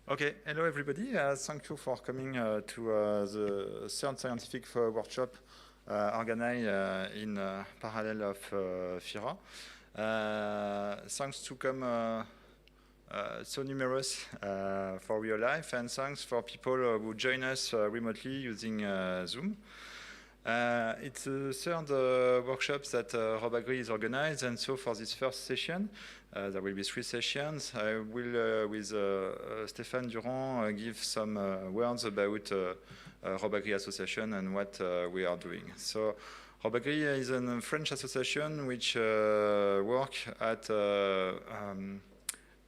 Okay, hello everybody. Thank you for coming to the third scientific workshop organized in parallel of FIRA. Thanks to come so numerous for real life, and thanks for people who join us remotely using Zoom. It's the third workshop that RobAgri is organized, and so for this first session, there will be 3 sessions. I will, with Stéphane Durand, give some words about RobAgri Association and what we are doing. So, RobAgri is a French association which work at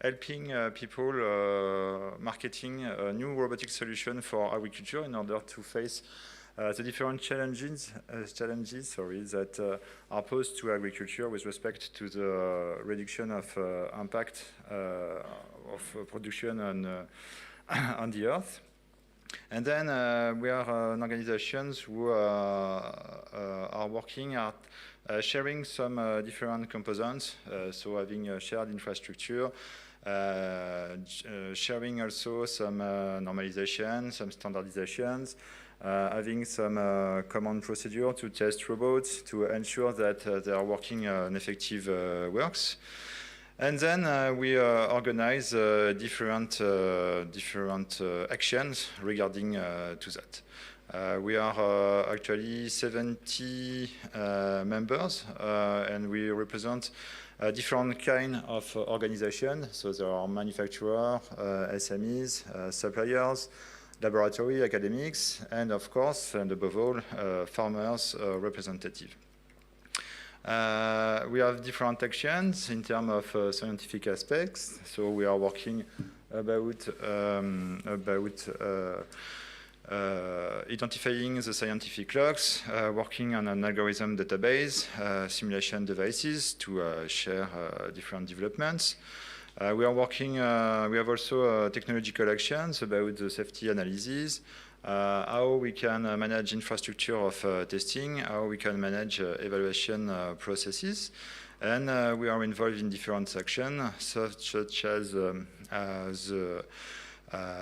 helping people marketing a new robotic solution for agriculture in order to face the different challenges that are posed to agriculture with respect to the reduction of impact of production on the earth. And then we are an organization who are working at sharing some different components, so having a shared infrastructure, sharing also some normalization, some standardizations, having some common procedure to test robots to ensure that they are working on effective works. And then we organize different actions regarding to that. We are actually 70 members, and we represent different kind of organization. So there are manufacturers, SMEs, suppliers, laboratory, academics, and of course, and above all, farmers representative. We have different actions in terms of scientific aspects. So we are working about identifying the scientific logs, working on an algorithm database, simulation devices to share different developments. We are working, we have also technological actions about the safety analysis, how we can manage infrastructure of testing, how we can manage evaluation processes. And we are involved in different actions, such as the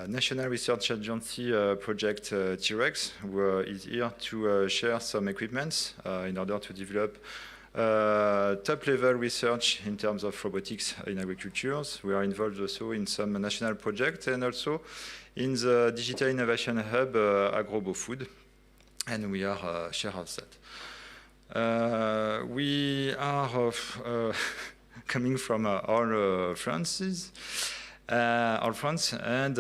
National Research Agency project T-Rex, who is here to share some equipment in order to develop top-level research in terms of robotics in agriculture. We are involved also in some national projects and also in the Digital Innovation Hub AgroBoFood, and we are share of that. We are coming from all fronts, and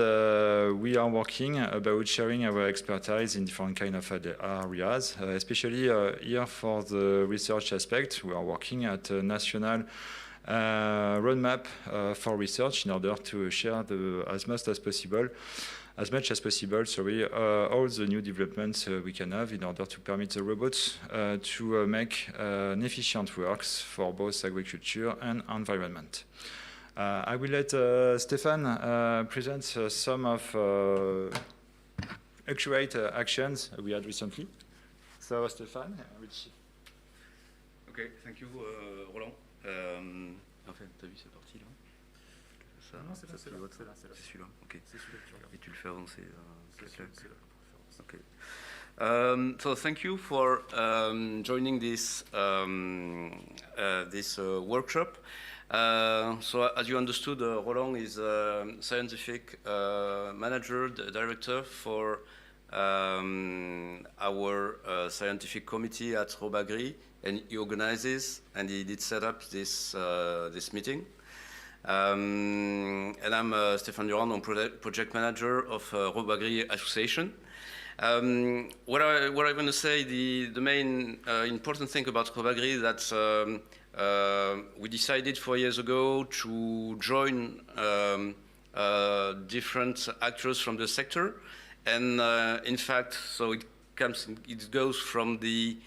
we are working about sharing our expertise in different kind of areas, especially here for the research aspect. We are working at a national roadmap for research in order to share as much as possible, all the new developments we can have in order to permit the robots to make an efficient works for both agriculture and environment. I will let Stéphane present some of accurate actions we had recently. So, Stéphane, which... Ok, thank you, Roland. En fait, t'as vu, c'est parti là. Ça, non, c'est là, c'est là. C'est celui-là, ok. C'est celui-là que tu regardes. Et tu le fais avancer. C'est là. Okay. So thank you for joining this workshop. So as you understood, Roland is a scientific manager, the director for our scientific committee at RobAgri, and he organizes and he did set up this meeting. And I'm Stéphane Durand, I'm project manager of RobAgri Association. What I want to say, the main important thing about RobAgri is that we decided 4 years ago to join different actors from the sector, and in fact, so it goes from the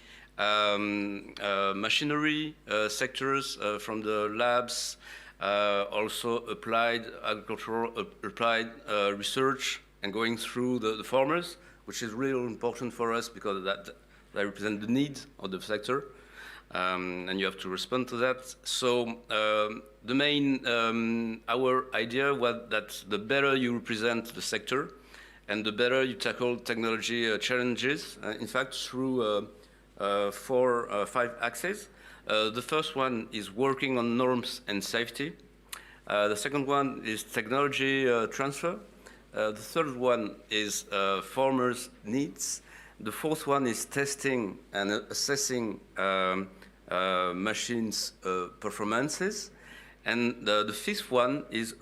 machinery sectors, from the labs, also applied agricultural, applied research, and going through the farmers, which is really important for us because that represent the needs of the sector. and you have to respond to that. So the main, our idea was that the better you represent the sector, and the better you tackle technology challenges, in fact, through 5 axes. The first one is working on norms and safety. The second one is technology transfer. The third one is farmers' needs. The fourth one is testing and assessing machines' performances. And the fifth one is,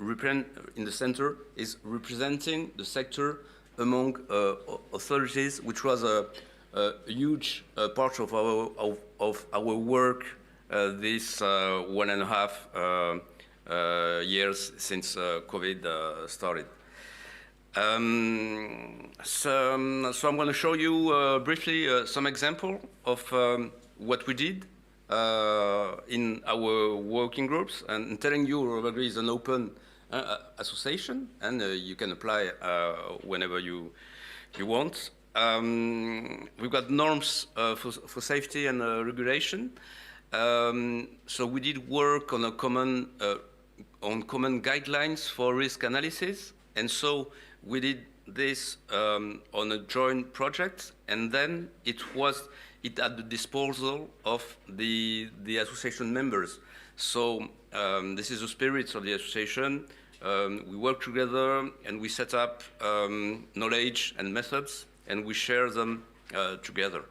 in the center, is representing the sector among authorities, which was a huge part of our work this 1.5 years since COVID started. So I'm going to show you briefly some example of what we did in our working groups, and telling you RoboAgri is an open association, and you can apply whenever you want. We've got norms for safety and regulation. So we did work on a common guidelines for risk analysis, and so we did this on a joint project, and then it at the disposal of the association members. So this is the spirit of the association. We work together and we set up knowledge and methods, and we share them together.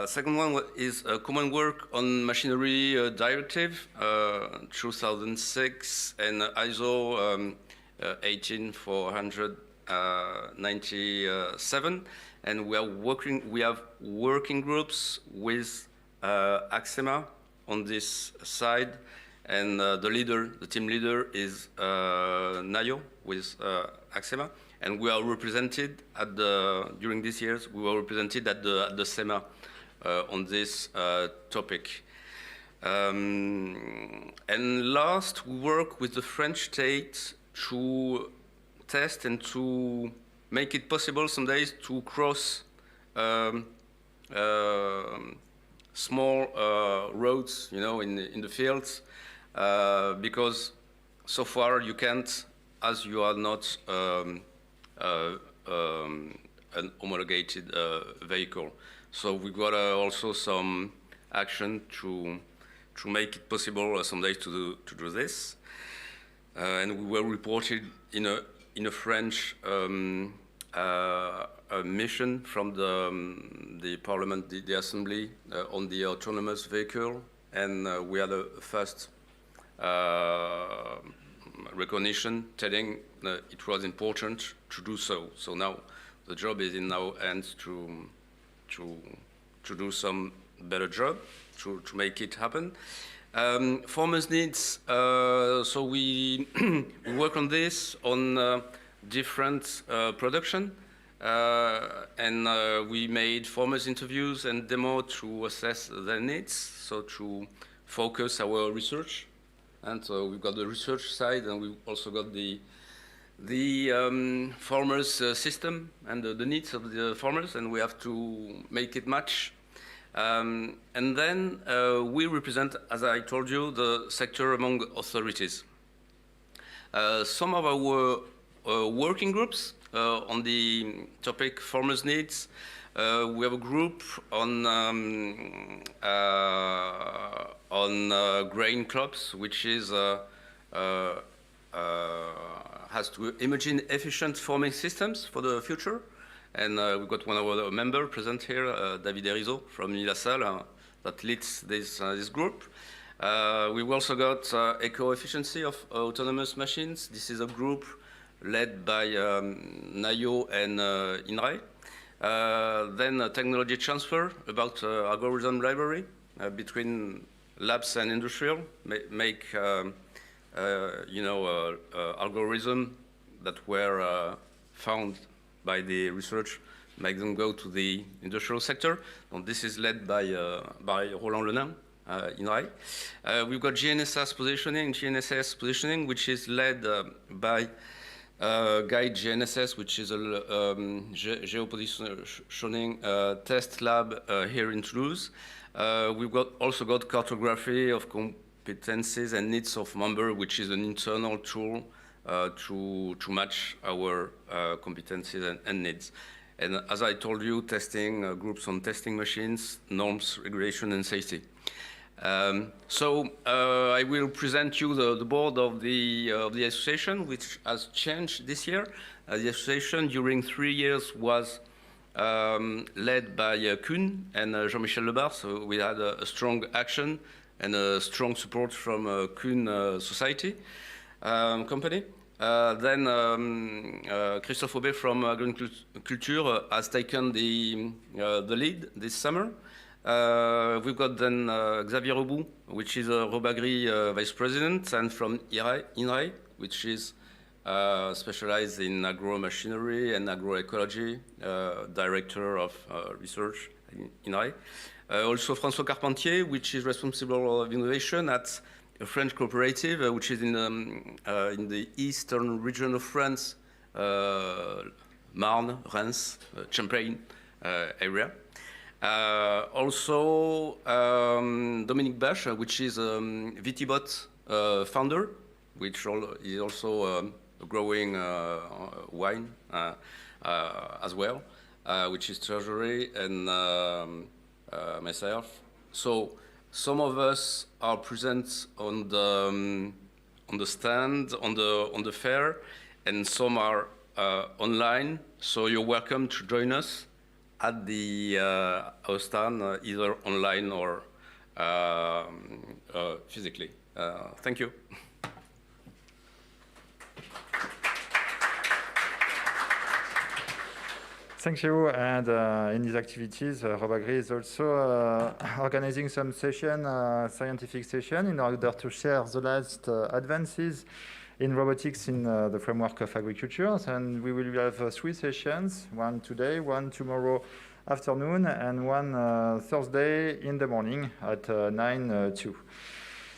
Second one is common work on machinery directive 2006 and ISO 18497, and we have working groups with AXEMA on this side, and the team leader is Nayo with AXEMA, and we are represented during these years, we were represented at the SEMA on this topic. And last, we work with the French state to test and to make it possible some days to cross small roads, in the fields, because so far you can't, as you are not an homologated vehicle. So we got also some action to make it possible some days to do this, and we were reported in a French mission from the Parliament, the Assembly, on the autonomous vehicle, and we had a first recognition telling that it was important to do so. So now the job is in our hands to do some better job to make it happen. Farmers' needs. So we work on this on different production, and we made farmers' interviews and demo to assess their needs. So to focus our research, and so we've got the research side, and we've also got the farmers' system and the needs of the farmers, and we have to make it match. And then we represent, as I told you, the sector among authorities. Some of our working groups on the topic farmers' needs, we have a group on grain crops, which is has to imagine efficient farming systems for the future. And we've got one of our members present here, David Erizo from Unilassal, that leads this group. We've also got eco-efficiency of autonomous machines. This is a group led by Nayo and INRAE. Then technology transfer about algorithm library between labs and industrial, make algorithm that were found by the research, make them go to the industrial sector. And this is led by Roland Lenain, INRAE. We've got GNSS positioning, which is led by Guide GNSS, which is a geopositioning test lab here in Toulouse. We've also got cartography of competencies and needs of members, which is an internal tool to match our competencies and needs. And as I told you, testing groups on testing machines, norms, regulation, and safety. I will present you the board of the association, which has changed this year. The association during 3 years was led by Kuhn and Jean-Michel Lebar, so we had a strong action and a strong support from Kuhn Society company. Then Christophe Aubé from Agriculture has taken the lead this summer. We've got then Xavier Rebout, which is a Robagri vice president, and from INRAE, which is specialized in agro-machinery and agroecology, director of research in INRAE. Also François Carpentier, which is responsible of innovation at a French cooperative, which is in the eastern region of France, Marne, Reims, Champagne area. Also Dominique Bache, which is VTBot founder, which is also a growing wine as well, which is treasury, and myself. So some of us are present on the stand, on the fair, and some are online. So you're welcome to join us at the stand, either online or physically. Thank you. Thank you. And in these activities, Robagri is also organizing some scientific session in order to share the last advances in robotics in the framework of agriculture. And we will have 3 sessions, one today, one tomorrow afternoon, and one Thursday in the morning at 9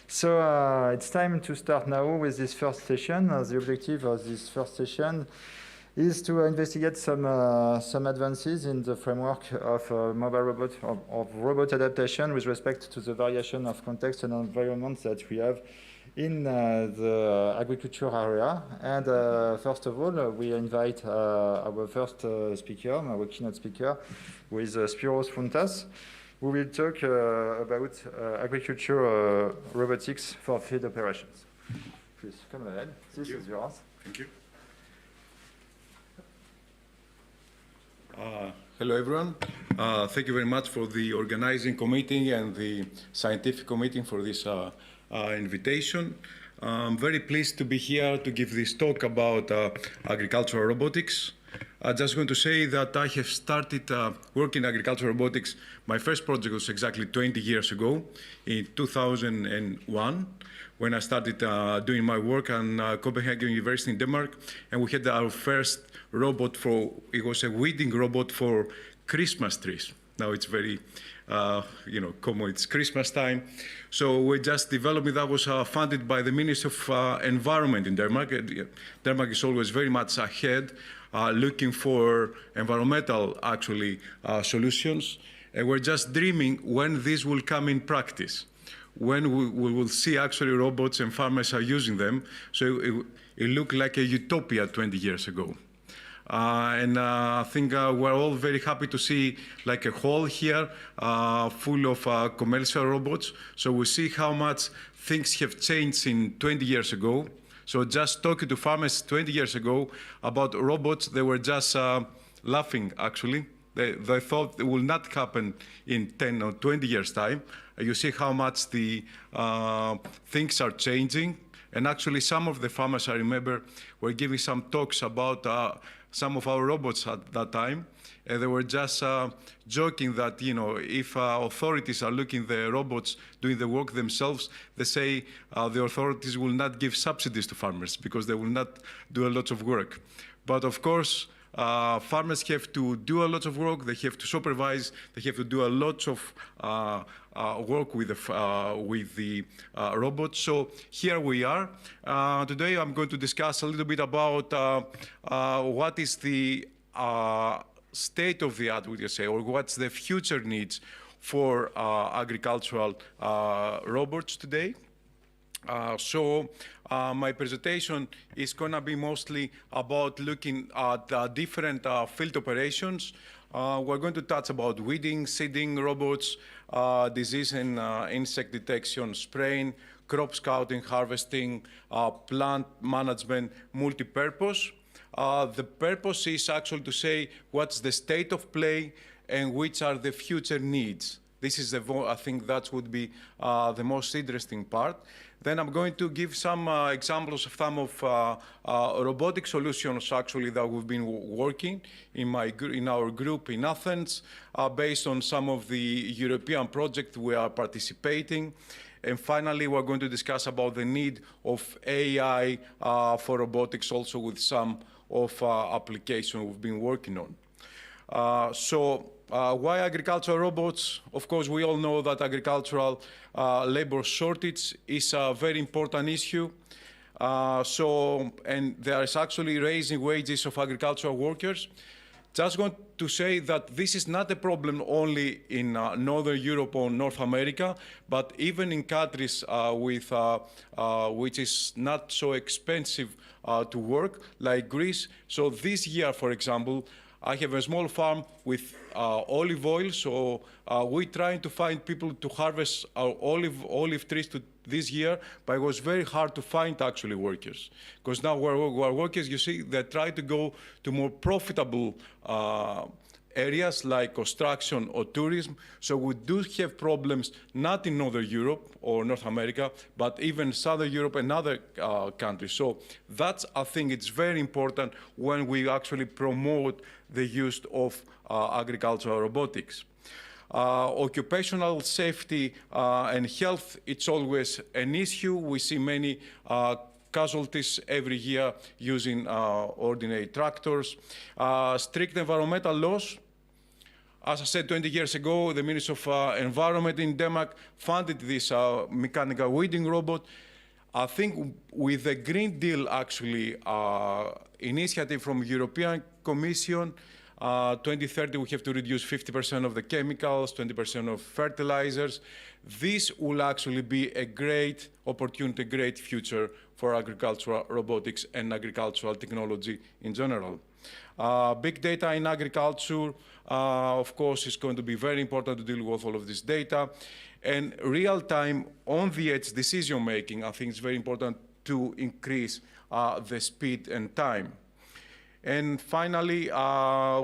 So it's time to start now with this first session. The objective of this first session is to investigate some advances in the framework of mobile robot, of robot adaptation with respect to the variation of context and environments that we have in the agriculture area. And first of all, we invite our first speaker, our keynote speaker, who is Spyros Fountas, who will talk about agriculture robotics for field operations. Please come ahead. This is yours. Thank you. Hello, everyone. Thank you very much for the organizing committee and the scientific committee for this invitation. I'm very pleased to be here to give this talk about agricultural robotics. I just want to say that I have started working in agricultural robotics. My first project was exactly 20 years ago, in 2001, when I started doing my work at Copenhagen University in Denmark, and we had our first robot it was a weeding robot for Christmas trees. Now it's very, common, it's Christmas time. So we just developed it. That was funded by the Ministry of Environment in Denmark. Denmark is always very much ahead, looking for environmental, solutions. And we're just dreaming when this will come in practice, when we will see robots and farmers are using them. So it looked like a utopia 20 years ago. I think we're all very happy to see like a hall here full of commercial robots. So we see how much things have changed in 20 years ago. So just talking to farmers 20 years ago about robots, they were just laughing, actually. They thought it will not happen in 10 or 20 years' time. You see how much the things are changing. And actually, some of the farmers, I remember, were giving some talks about some of our robots at that time. And they were just joking that, if authorities are looking at the robots doing the work themselves, they say the authorities will not give subsidies to farmers because they will not do a lot of work. But of course, farmers have to do a lot of work. They have to supervise. They have to do a lot of work with the robots. So here we are. Today I'm going to discuss a little bit about what is the state of the art, would you say, or what's the future needs for agricultural robots today. My presentation is going to be mostly about looking at different field operations. We're going to touch about weeding, seeding robots, disease and insect detection, spraying, crop scouting, harvesting, plant management, multi-purpose. The purpose is actually to say what's the state of play and which are the future needs. This is, I think that would be the most interesting part. Then I'm going to give some examples of some of robotic solutions actually that we've been working in our group in Athens, based on some of the European projects we are participating. And finally, we're going to discuss about the need of AI for robotics, also with some of applications we've been working on. Why agricultural robots? Of course, we all know that agricultural labor shortage is a very important issue. And there is actually raising wages of agricultural workers. Just going to say that this is not a problem only in Northern Europe or North America, but even in countries which is not so expensive to work, like Greece. So this year, for example, I have a small farm with olive oil, so we're trying to find people to harvest our olive trees this year, but it was very hard to find actually workers. Because now our workers, you see, they try to go to more profitable areas like construction or tourism. So we do have problems, not in Northern Europe or North America, but even Southern Europe and other countries. So that's, I think it's very important when we actually promote the use of agricultural robotics. Occupational safety and health, it's always an issue. We see many casualties every year using ordinary tractors. Strict environmental laws. As I said, 20 years ago, the Ministry of Environment in Denmark funded this mechanical weeding robot. I think with the Green Deal, actually, initiative from European Commission, 2030, we have to reduce 50% of the chemicals, 20% of fertilizers. This will actually be a great opportunity, great future for agricultural robotics and agricultural technology in general. Big data in agriculture, of course, is going to be very important to deal with all of this data. And real-time, on-the-edge decision-making, I think it's very important to increase the speed and time. And finally,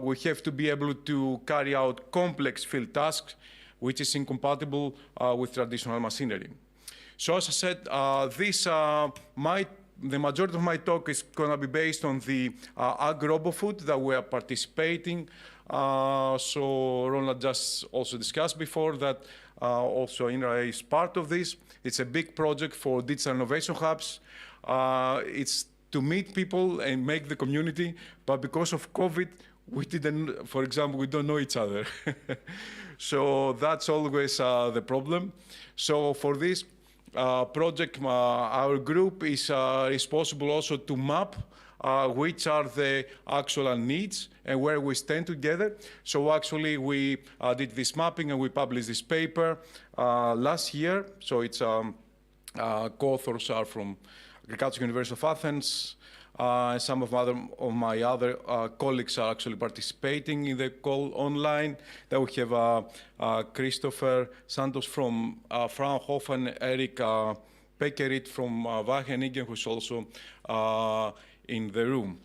we have to be able to carry out complex field tasks, which is incompatible with traditional machinery. So as I said, the majority of my talk is going to be based on the ag-robofood that we are participating. So Ronald just also discussed before that also INRA is part of this. It's a big project for digital innovation hubs. It's to meet people and make the community, but because of COVID, we didn't, for example, we don't know each other. So that's always the problem. So for this project, our group is responsible also to map which are the actual needs and where we stand together. So actually we did this mapping and we published this paper last year. So it's co-authors are from Agricultural University of Athens. Some of my other colleagues are actually participating in the call online. Then we have Christopher Santos from Fraunhofer and Eric Peckerit from Wageningen, who's also in the room.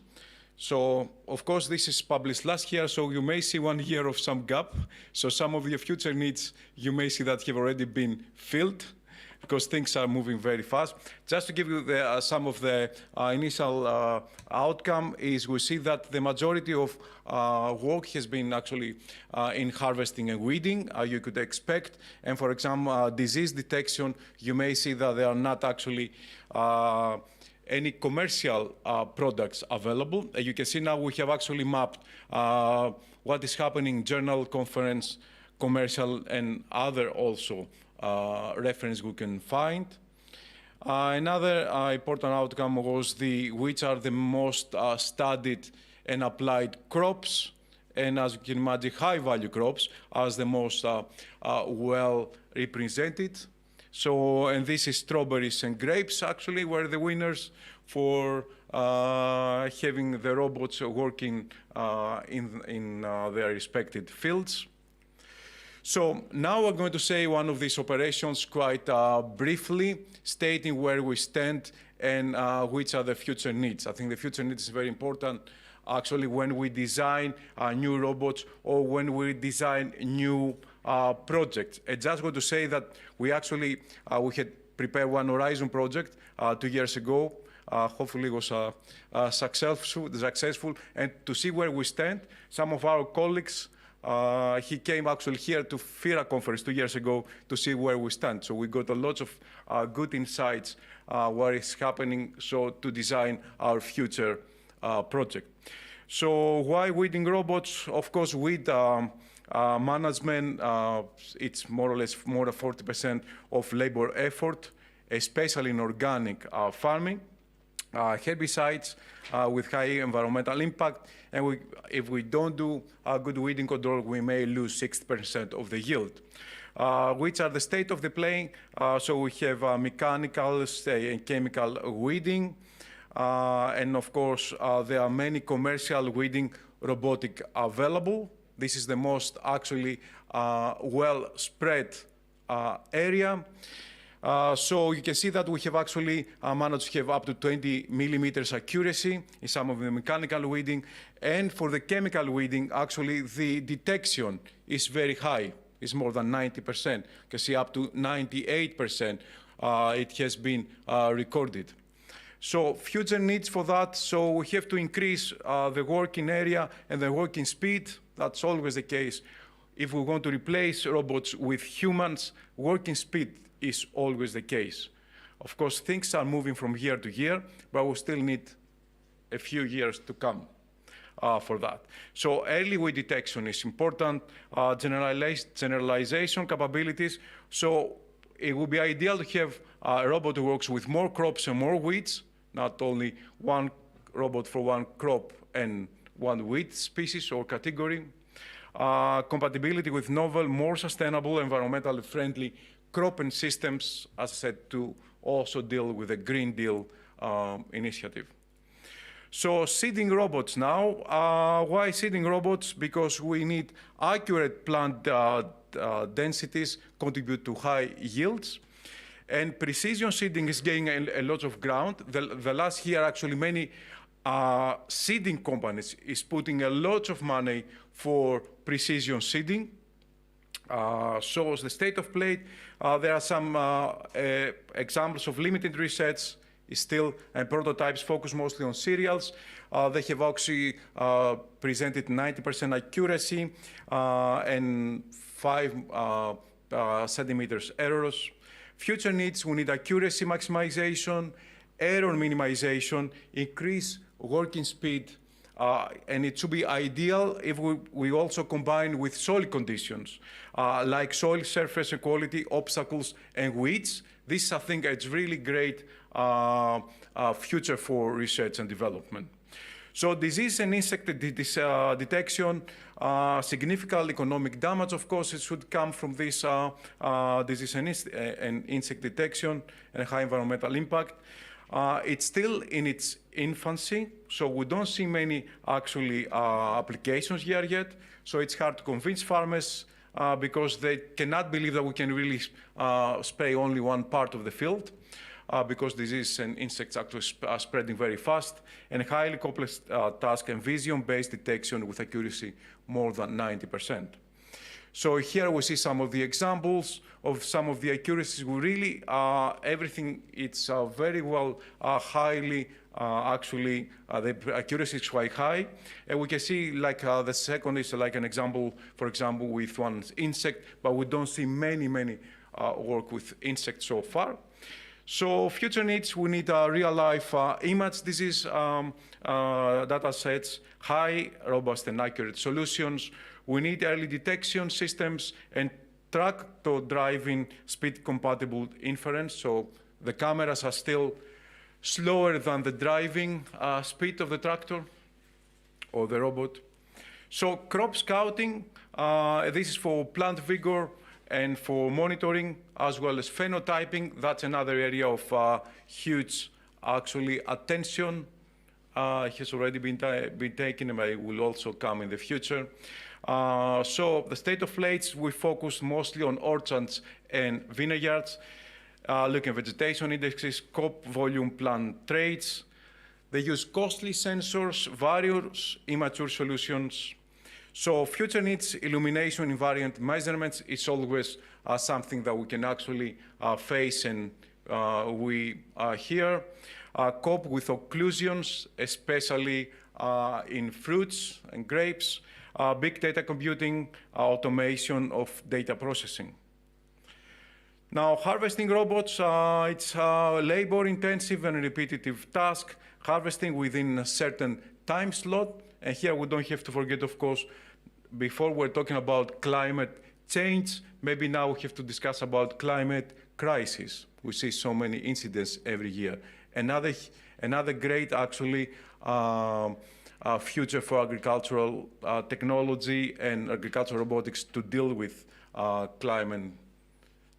So, of course, this is published last year, so you may see 1 year of some gap. So some of your future needs, you may see that have already been filled, because things are moving very fast. Just to give you some of the initial outcome is we see that the majority of work has been actually in harvesting and weeding, you could expect. And for example, disease detection, you may see that there are not actually any commercial products available. You can see now we have actually mapped what is happening in journal, conference, commercial, and other also reference we can find. Another important outcome was which are the most studied and applied crops and as you can imagine, high-value crops as the most well represented. So, and this is strawberries and grapes actually were the winners for having the robots working in their respective fields. So now I'm going to say one of these operations quite briefly, stating where we stand and which are the future needs. I think the future needs is very important. Actually, when we design new robots or when we design new projects. I just want to say that we actually we had prepared one Horizon project 2 years ago. Hopefully it was successful. And to see where we stand, some of our colleagues, he came actually here to FIRA conference 2 years ago to see where we stand. So we got a lot of good insights what is happening so to design our future project. So why weeding robots? Of course, weed management, it's more or less more than 40% of labor effort, especially in organic farming. Herbicides with high environmental impact, and if we don't do good weeding control, we may lose 60% of the yield. Which are the state of the play? So we have mechanical and chemical weeding, and of course there are many commercial weeding robotic available. This is the most actually well spread area. So you can see that we have actually managed to have up to 20 millimeters accuracy in some of the mechanical weeding. And for the chemical weeding, actually the detection is very high. It's more than 90%. You can see up to 98% it has been recorded. So future needs for that, so we have to increase the working area and the working speed. That's always the case. If we want to replace robots with humans, working speed is always the case. Of course, things are moving from year to year, but we still need a few years to come for that. So early weed detection is important, generalization capabilities. So it would be ideal to have a robot who works with more crops and more weeds, not only one robot for one crop and one weed species or category. Compatibility with novel, more sustainable, environmentally friendly crop and systems, as I said, to also deal with the Green Deal initiative. So seeding robots now. Why seeding robots? Because we need accurate plant densities, contribute to high yields. And precision seeding is gaining a lot of ground. The last year, actually, many seeding companies is putting a lot of money for precision seeding. Shows the state of play. There are some examples of limited research, still, and prototypes focus mostly on cereals. They have actually presented 90% accuracy and 5 centimeters errors. Future needs, we need accuracy maximization, error minimization, increase working speed, and it should be ideal if we also combine with soil conditions, like soil surface quality, obstacles, and weeds. This, I think, is really great future for research and development. So disease and insect detection, significant economic damage, of course, it should come from this disease and insect detection and high environmental impact. It's still in its infancy, so we don't see many actually applications here yet. So it's hard to convince farmers because they cannot believe that we can really spray only one part of the field. Because disease and insects actually are spreading very fast, and highly complex task and vision-based detection with accuracy more than 90%. So here we see some of the examples of some of the accuracies. We really, everything, it's very well, highly, actually, the accuracy is quite high. And we can see like the second is like an example, for example, with one insect, but we don't see many work with insects so far. So future needs, we need real-life image disease data sets, high, robust, and accurate solutions. We need early detection systems and tractor driving speed-compatible inference. So the cameras are still slower than the driving speed of the tractor or the robot. So crop scouting, this is for plant vigor and for monitoring, as well as phenotyping. That's another area of huge, actually, attention. Has already been taken and will also come in the future. So the state of plates, we focus mostly on orchards and vineyards, looking at vegetation indexes, crop volume, plant traits. They use costly sensors, various immature solutions. So future needs illumination invariant measurements is always something that we can actually face, and we here cope with occlusions, especially in fruits and grapes, big data computing, automation of data processing. Now, harvesting robots, it's a labor-intensive and repetitive task, harvesting within a certain time slot. And here we don't have to forget, of course, before we're talking about climate change, maybe now we have to discuss about climate crisis. We see so many incidents every year. Another great, actually, future for agricultural technology and agricultural robotics to deal with climate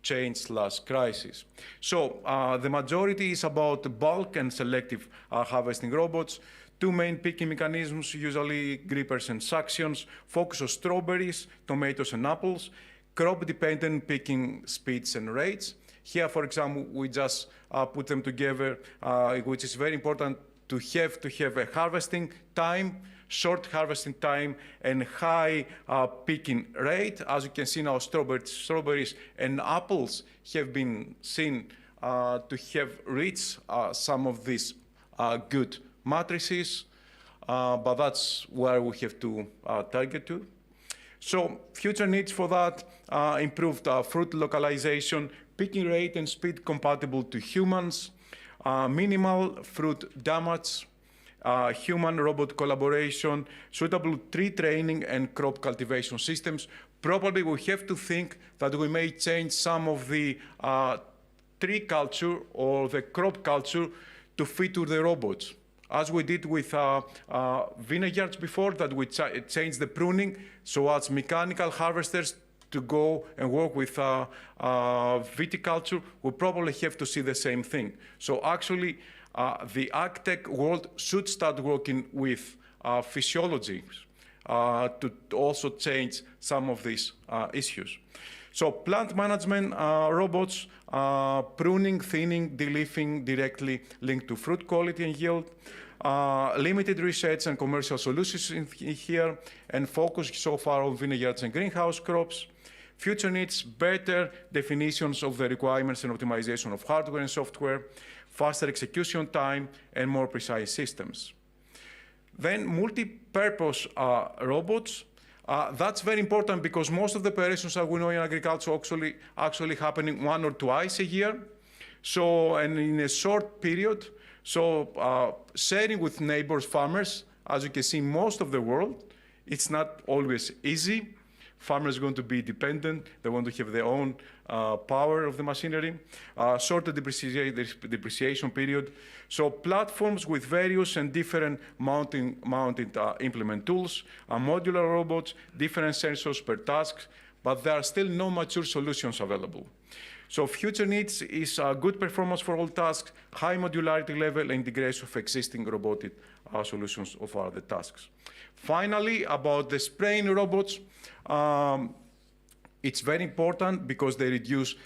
change/crisis. So the majority is about bulk and selective harvesting robots. Two main picking mechanisms, usually grippers and suctions, focus on strawberries, tomatoes, and apples, crop-dependent picking speeds and rates. Here, for example, we just put them together, which is very important to have a harvesting time, short harvesting time, and high picking rate. As you can see now, strawberries and apples have been seen to have reached some of these good matrices, but that's where we have to target to. So future needs for that, improved fruit localization, picking rate and speed compatible to humans, minimal fruit damage, human-robot collaboration, suitable tree training and crop cultivation systems. Probably we have to think that we may change some of the tree culture or the crop culture to fit to the robots. As we did with vineyards before, that we changed the pruning, so as mechanical harvesters to go and work with viticulture, we probably have to see the same thing. So actually, the agtech world should start working with physiology to also change some of these issues. So plant management robots, pruning, thinning, de-leafing directly linked to fruit quality and yield. Limited research and commercial solutions in here, and focus so far on vineyards and greenhouse crops. Future needs better definitions of the requirements and optimization of hardware and software, faster execution time, and more precise systems. Then multi-purpose robots. That's very important because most of the operations that we know in agriculture actually happening 1 or 2 times a year. So, and in a short period. So sharing with neighbors, farmers, as you can see, most of the world, it's not always easy. Farmers are going to be dependent. They want to have their own power of the machinery. Shorter depreciation period. So platforms with various and different mounted implement tools, modular robots, different sensors per task, but there are still no mature solutions available. So future needs is good performance for all tasks, high modularity level, and integration of existing robotic solutions of other tasks. Finally, about the spraying robots, it's very important because they reduce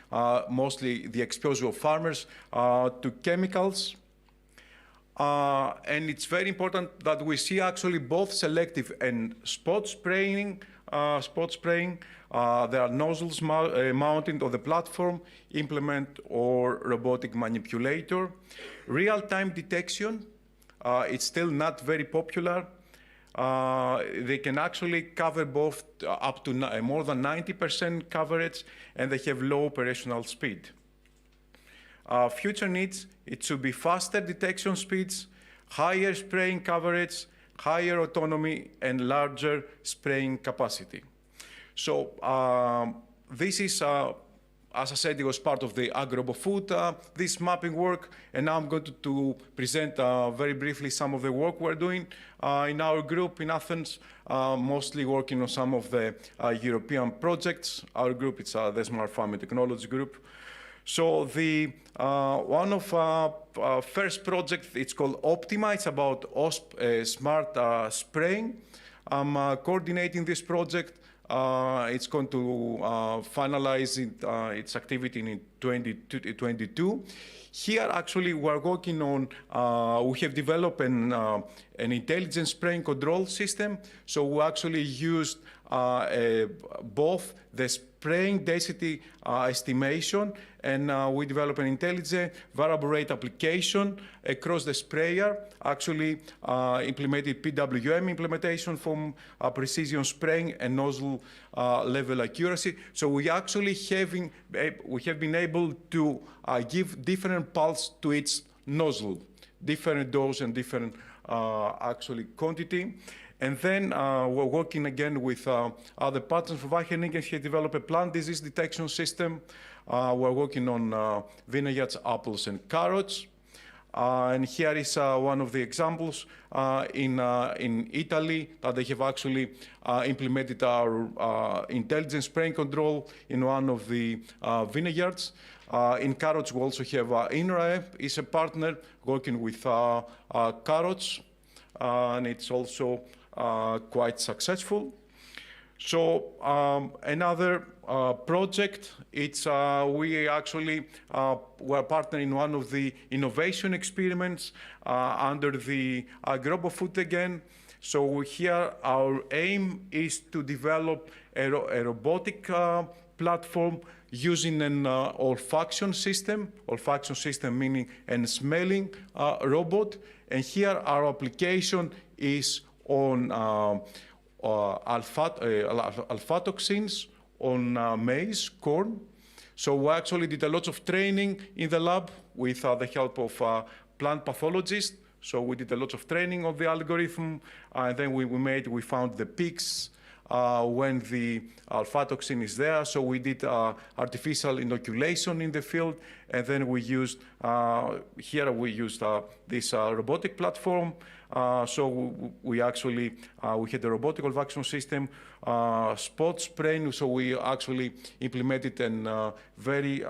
mostly the exposure of farmers to chemicals. And it's very important that we see actually both selective and spot spraying. There are nozzles mounted on the platform, implement or robotic manipulator. Real-time detection, it's still not very popular. They can actually cover both up to more than 90% coverage, and they have low operational speed. Future needs, it should be faster detection speeds, higher spraying coverage, higher autonomy, and larger spraying capacity. So this is as I said, it was part of the agro-food, this mapping work, and now I'm going to present very briefly some of the work we're doing in our group in Athens, mostly working on some of the European projects. Our group is the Smart Farming Technology Group. So the one of first project, it's called Optima. It's about smart spraying. I'm coordinating this project. It's going to finalize its activity in 2022. Here, actually, we're working on, we have developed an intelligent spraying control system. So we actually used both the spraying density estimation, and we developed an intelligent variable rate application across the sprayer, actually implemented PWM implementation from precision spraying and nozzle level accuracy. So we actually we have been able to give different pulse to its nozzle, different dose and different actually quantity. And then we're working again with other partners. For Wageningen, he developed a plant disease detection system. We're working on vineyards, apples, and carrots. And here is one of the examples in Italy that they have actually implemented our intelligent spraying control in one of the vineyards. In carrots, we also have INRAE is a partner working with carrots, and it's also quite successful. So another project, it's we actually were partnering in one of the innovation experiments under the agro-food again. So here our aim is to develop a robotic platform using an olfaction system meaning a smelling robot. And here our application is on alpha-toxins on maize, corn. So we actually did a lot of training in the lab with the help of plant pathologists. So we did a lot of training of the algorithm, and then we found the peaks when the alpha-toxin is there. So we did artificial inoculation in the field, and then we used, here we used this robotic platform. So we actually, we had a robotic olfaction system, spot spraying. So we actually implemented a very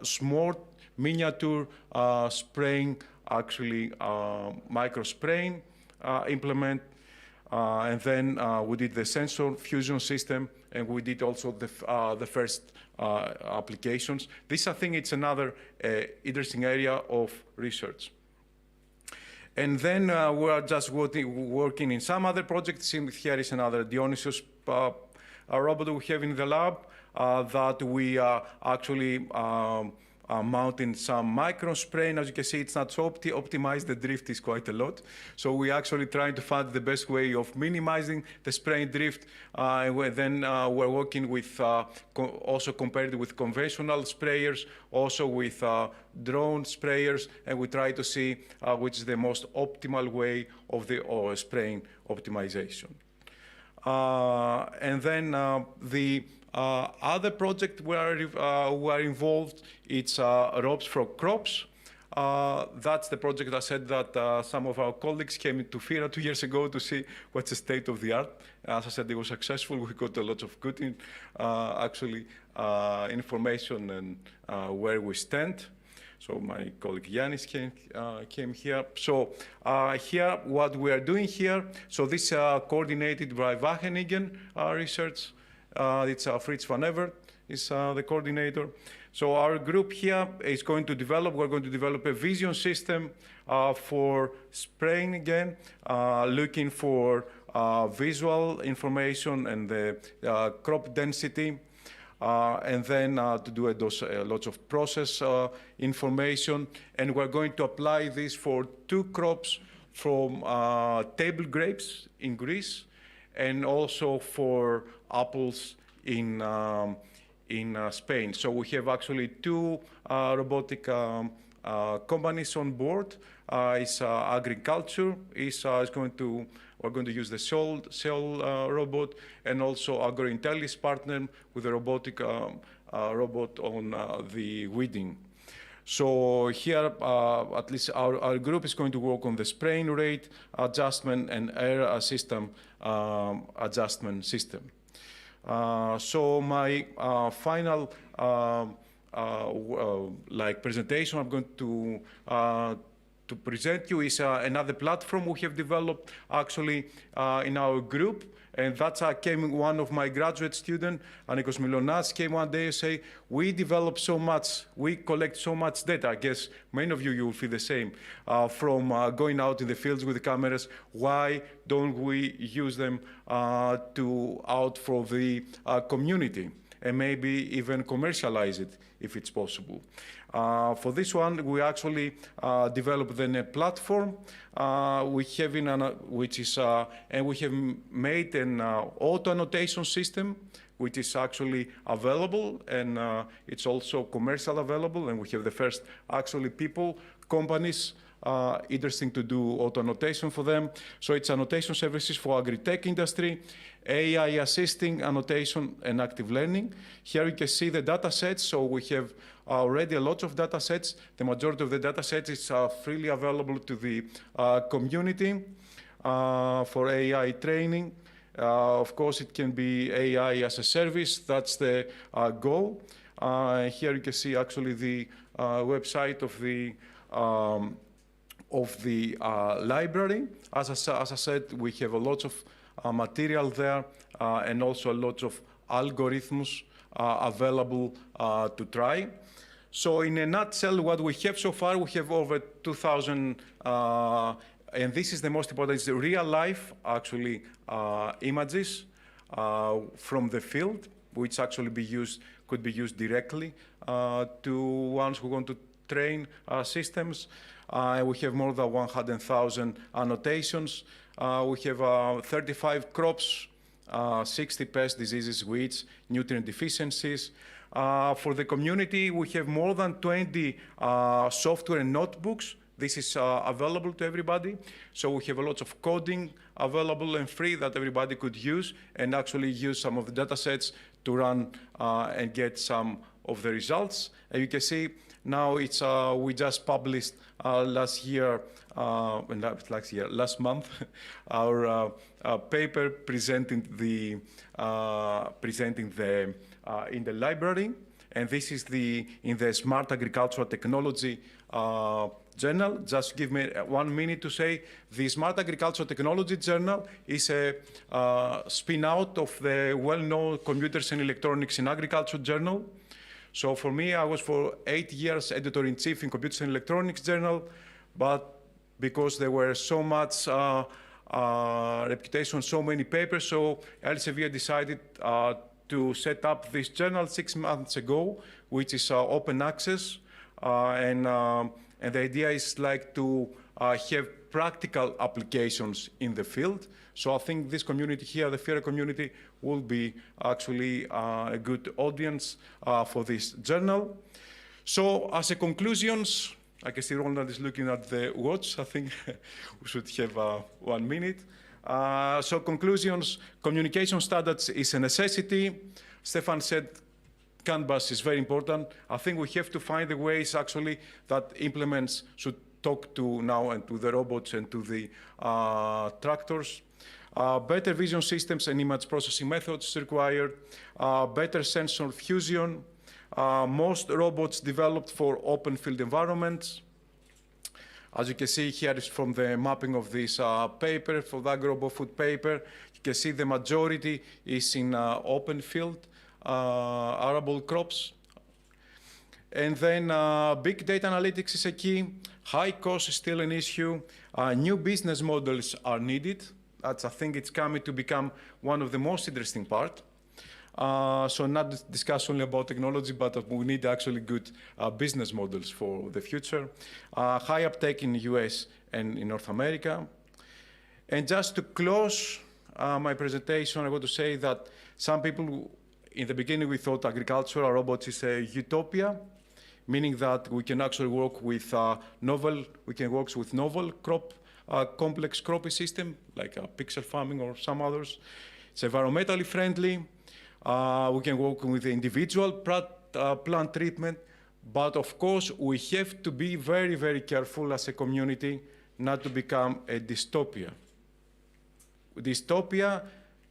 small miniature spraying, actually micro spraying implement. And then we did the sensor fusion system, and we did also the first applications. This, I think, it's another interesting area of research. And then we are just working in some other projects. Here is another Dionysus robot we have in the lab that we actually mounting some micro spraying. As you can see, it's not so optimized. The drift is quite a lot. So we actually trying to find the best way of minimizing the spraying drift. Then we're working with, also compared with conventional sprayers, also with drone sprayers, and we try to see which is the most optimal way of the spraying optimization. And then the other project where we are involved, it's ropes for crops. That's the project I said that some of our colleagues came into FIRA 2 years ago to see what's the state of the art. As I said, it was successful. We got a lot of good information and where we stand. So my colleague Yanis came here. So here, what we are doing here, so this coordinated by Wageningen research. It's Fritz van Evert is the coordinator. So our group here is going to develop, we're going to develop a vision system for spraying again, looking for visual information and the crop density. And then to do lots of process information. And we're going to apply this for 2 crops from table grapes in Greece, and also for apples in Spain. So we have actually 2 robotic companies on board. It's agriculture we're going to use the cell robot, and also AgroIntellis partner with a robotic robot on the weeding. So here, at least our group is going to work on the spraying rate adjustment and air system adjustment system. So my final presentation I'm going to present you is another platform we have developed actually in our group. And that's one of my graduate students, Anikos Milonas, came one day and say, we develop so much, we collect so much data. I guess many of you will feel the same. From going out in the fields with the cameras, why don't we use them out for the community? And maybe even commercialize it if it's possible. For this one, we actually developed then a platform we have and we have made an auto annotation system, which is actually available, and it's also commercial available, and we have the first actually companies interesting to do auto annotation for them. So it's annotation services for agri-tech industry, AI assisting annotation and active learning. Here you can see the data sets. So we have already a lot of data sets. The majority of the data sets is freely available to the community for AI training. Of course, it can be AI as a service. That's the goal. Here you can see actually the website of the library. As I said, we have a lot of material there and also a lot of algorithms available to try. So in a nutshell, what we have so far, we have over 2,000, and this is the most important, it's the real life, actually, images from the field, which actually could be used directly to ones who want to train systems. We have more than 100,000 annotations. We have 35 crops, 60 pest diseases, weeds, nutrient deficiencies. For the community, we have more than 20 software and notebooks. This is available to everybody. So we have a lot of coding available and free that everybody could use and actually use some of the data sets to run and get some of the results. And you can see now it's we just published last month our paper presenting the in the library, and this is in the Smart Agricultural Technology journal. Just give me 1 minute to say the Smart Agricultural Technology journal is a spin-out of the well-known Computers and Electronics in Agriculture journal. So for me, I was for 8 years editor-in-chief in Computers and Electronics journal, but because there were so much reputation, so many papers, so Elsevier decided to set up this journal 6 months ago, which is open access, and the idea is like to have practical applications in the field. So I think this community here, the FIRA community, will be actually a good audience for this journal. So as a conclusions, I can see Ronald is looking at the watch. I think we should have 1 minute. So conclusions, communication standards is a necessity. Stefan said Canvas is very important. I think we have to find the ways actually that implements should talk to now and to the robots and to the tractors. Better vision systems and image processing methods required. Better sensor fusion. Most robots developed for open field environments. As you can see here is from the mapping of this paper, for the AgroBoFood paper. You can see the majority is in open field, arable crops. And then big data analytics is a key. High cost is still an issue. New business models are needed. I think it's coming to become one of the most interesting part. So not discuss only about technology, but we need actually good business models for the future. High uptake in the US and in North America. And just to close my presentation, I want to say that some people, in the beginning, we thought agricultural robots is a utopia, meaning that we can actually work with novel complex cropping system, like pixel farming or some others. It's environmentally friendly. We can work with the individual plant treatment. But of course, we have to be very, very careful as a community not to become a dystopia. Dystopia,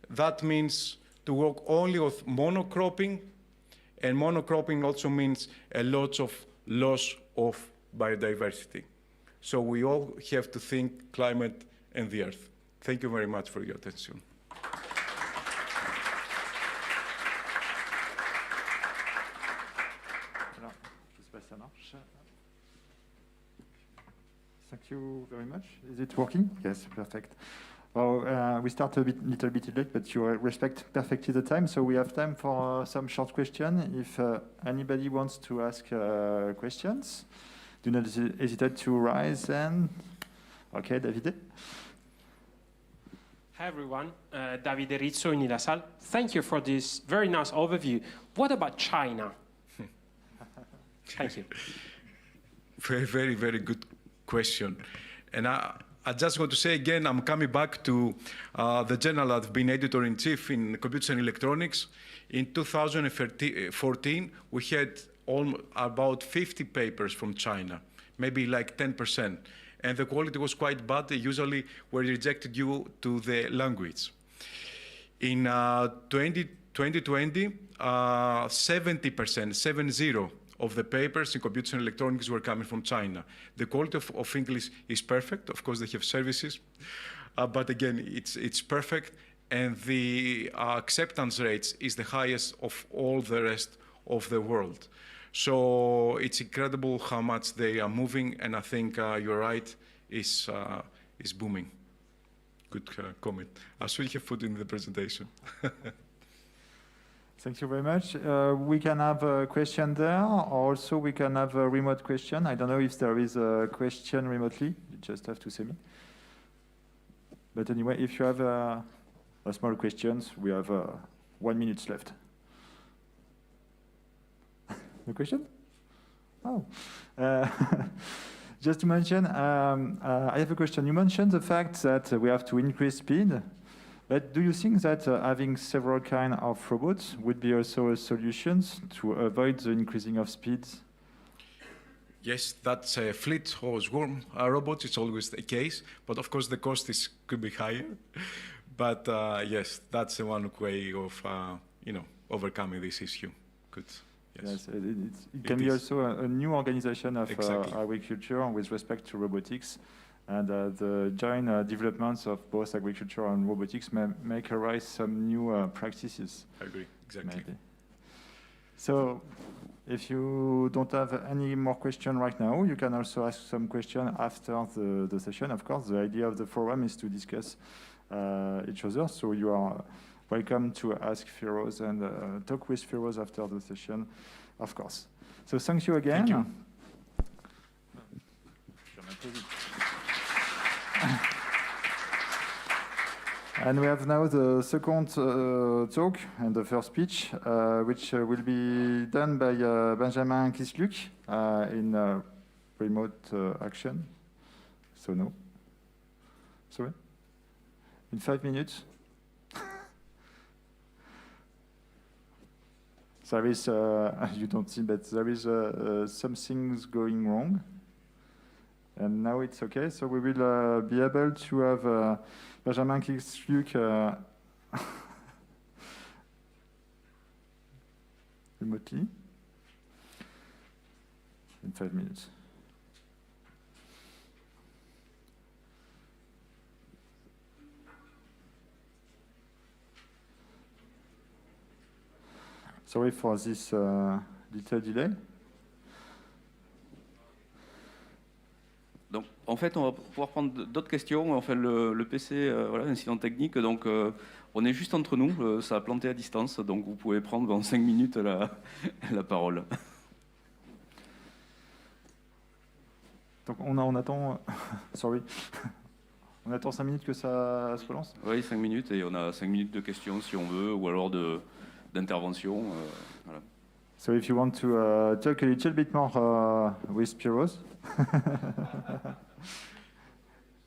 that means to work only with monocropping, and monocropping also means a lot of loss of biodiversity. So we all have to think climate and the earth. Thank you very much for your attention. Thank you very much. Is it working? Yes, perfect. Well, we start a little bit late, but you respect perfectly the time. So we have time for some short questions. If anybody wants to ask questions, do not hesitate to rise and... Okay, Davide. Hi everyone, Davide Rizzo in Ilasal. Thank you for this very nice overview. What about China? Thank you. Very, very, very good question. And I just want to say again, I'm coming back to the journal I've been editor-in-chief in Computers and Electronics. In 2014, we had about 50 papers from China, maybe like 10%. And the quality was quite bad. They usually were rejected due to the language. In 2020, 70%, 70, of the papers in computers and electronics were coming from China. The quality of English is perfect. Of course, they have services. But again, it's perfect. And the acceptance rates is the highest of all the rest of the world. So it's incredible how much they are moving. And I think you're right, is booming. Good comment. I should have put in the presentation. Thank you very much. We can have a question there. Also, we can have a remote question. I don't know if there is a question remotely. You just have to say me. But anyway, if you have a small questions, we have 1 minute left. No question? Oh. Just to mention, I have a question. You mentioned the fact that we have to increase speed. But do you think that having several kinds of robots would be also a solution to avoid the increasing of speeds? Yes, that's a fleet or swarm robot. It's always the case. But of course, the cost could be higher. But yes, that's one way of overcoming this issue. Good. Yes, it can be also a new organization of agriculture with respect to robotics. And the joint developments of both agriculture and robotics make arise some new practices. I agree, exactly. Maybe. So if you don't have any more questions right now, you can also ask some questions after the session. Of course, the idea of the forum is to discuss each other. So you are welcome to ask FIROs and talk with FIROs after the session, of course. So thank you again. Thank you. And we have now the second talk and the first speech, which will be done by Benjamin Kisluc in remote action. So no. Sorry? In 5 minutes? There is, you don't see, but there is some things going wrong. And now it's okay, so we will be able to have Benjamin Kisluc remotely in 5 minutes. Sorry for this little delay. Donc, en fait, on va pouvoir prendre d'autres questions. Enfin, le PC, voilà, incident technique. Donc, on est juste entre nous. Ça a planté à distance. Donc, vous pouvez prendre dans 5 minutes la parole. Donc, on attend... Sorry. On attend 5 minutes que ça se relance? Oui, 5 minutes. Et on a 5 minutes de questions, si on veut, ou alors d'intervention. Voilà. So if you want to talk a little bit more with Piros,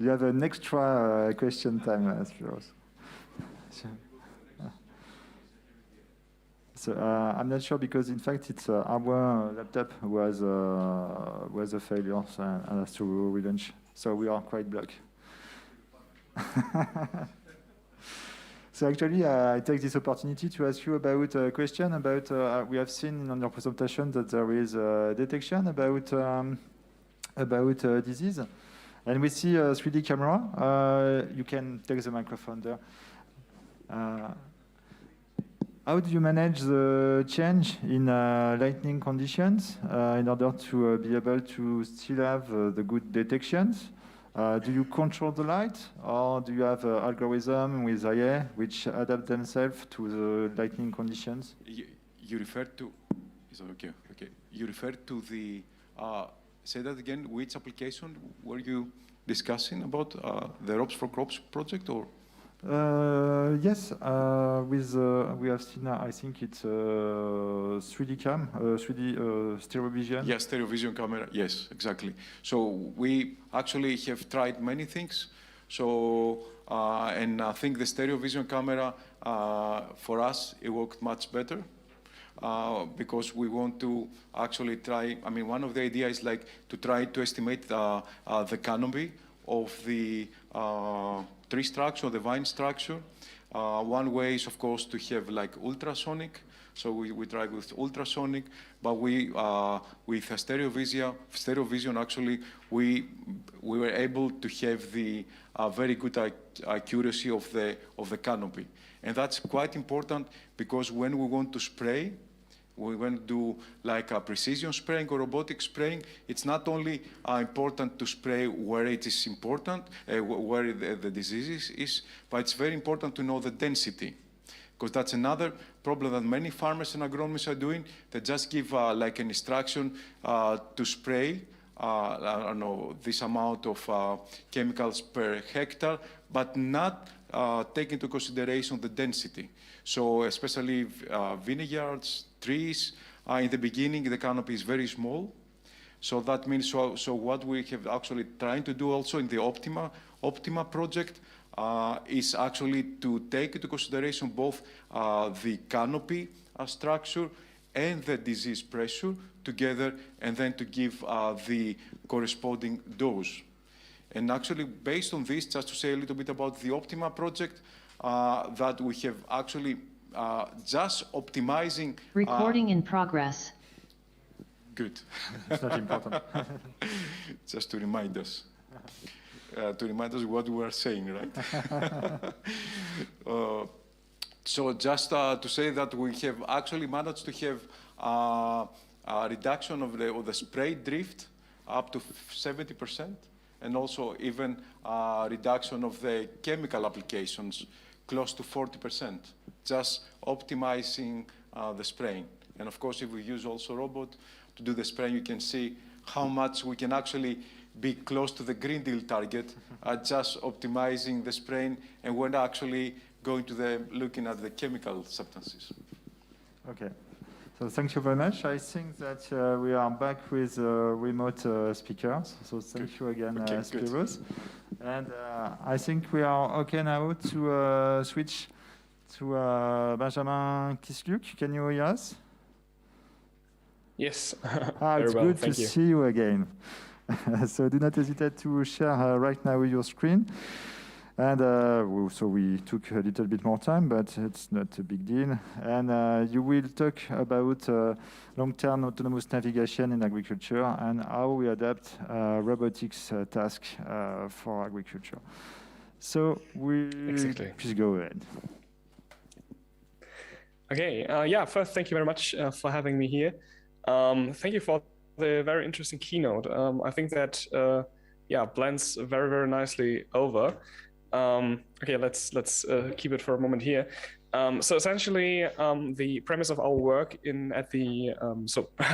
you have an extra question time, Piros. So I'm not sure because in fact it's our laptop was a failure and has to relaunch. So we are quite blocked. So actually, I take this opportunity to ask you about a question about, we have seen on your presentation that there is a detection about disease. And we see a 3D camera. You can take the microphone there. How do you manage the change in lightning conditions in order to be able to still have the good detections? Do you control the light, or do you have an algorithm with IA which adapt themselves to the lightning conditions? You refer to, is that okay? Okay. You refer to the, say that again, which application were you discussing about the Ropes for Crops project, or? Yes, we have seen, I think it's 3D cam, 3D stereo vision. Yes, stereo vision camera, yes, exactly. So we actually have tried many things. So, and I think the stereo vision camera, for us, it worked much better. Because we want to actually try, I mean, one of the ideas is like to try to estimate the canopy of the tree structure, the vine structure. One way is, of course, to have like ultrasonic. So we try with ultrasonic, but we with a stereo vision actually we were able to have the very good accuracy of the canopy, and that's quite important because when we want to spray, we want to do like a precision spraying or robotic spraying. It's not only important to spray where it is important, where the disease is, but it's very important to know the density. Because that's another problem that many farmers and agronomists are doing. They just give like an instruction to spray, I don't know, this amount of chemicals per hectare, but not take into consideration the density. So especially vineyards, trees, in the beginning the canopy is very small. So that means, so what we have actually trying to do also in the Optima project is actually to take into consideration both the canopy structure and the disease pressure together, and then to give the corresponding dose. And actually, based on this, just to say a little bit about the Optima project, that we have actually just optimizing. Recording in progress. Good. It's not important. Just to remind us. To remind us what we are saying, right? So just to say that we have actually managed to have a reduction of the spray drift up to 70%, and also even a reduction of the chemical applications close to 40%, just optimizing the spraying. And of course, if we use also robot to do the spraying, you can see how much we can actually be close to the Green Deal target, just optimizing the spraying, and we're not actually going to looking at the chemical substances. Okay, so thank you very much. I think that we are back with remote speakers. So thank you again, Spiros. And I think we are okay now to switch to Benjamin Kisluk. Can you hear us? Yes. It's well, good to see you again. So do not hesitate to share right now your screen. And so we took a little bit more time, but it's not a big deal. And you will talk about long-term autonomous navigation in agriculture and how we adapt robotics tasks for agriculture. So please go ahead. Okay, yeah, first, thank you very much for having me here. Thank you for the very interesting keynote. I think that, blends very, very nicely over. Okay, let's keep it for a moment here. So essentially, the premise of our work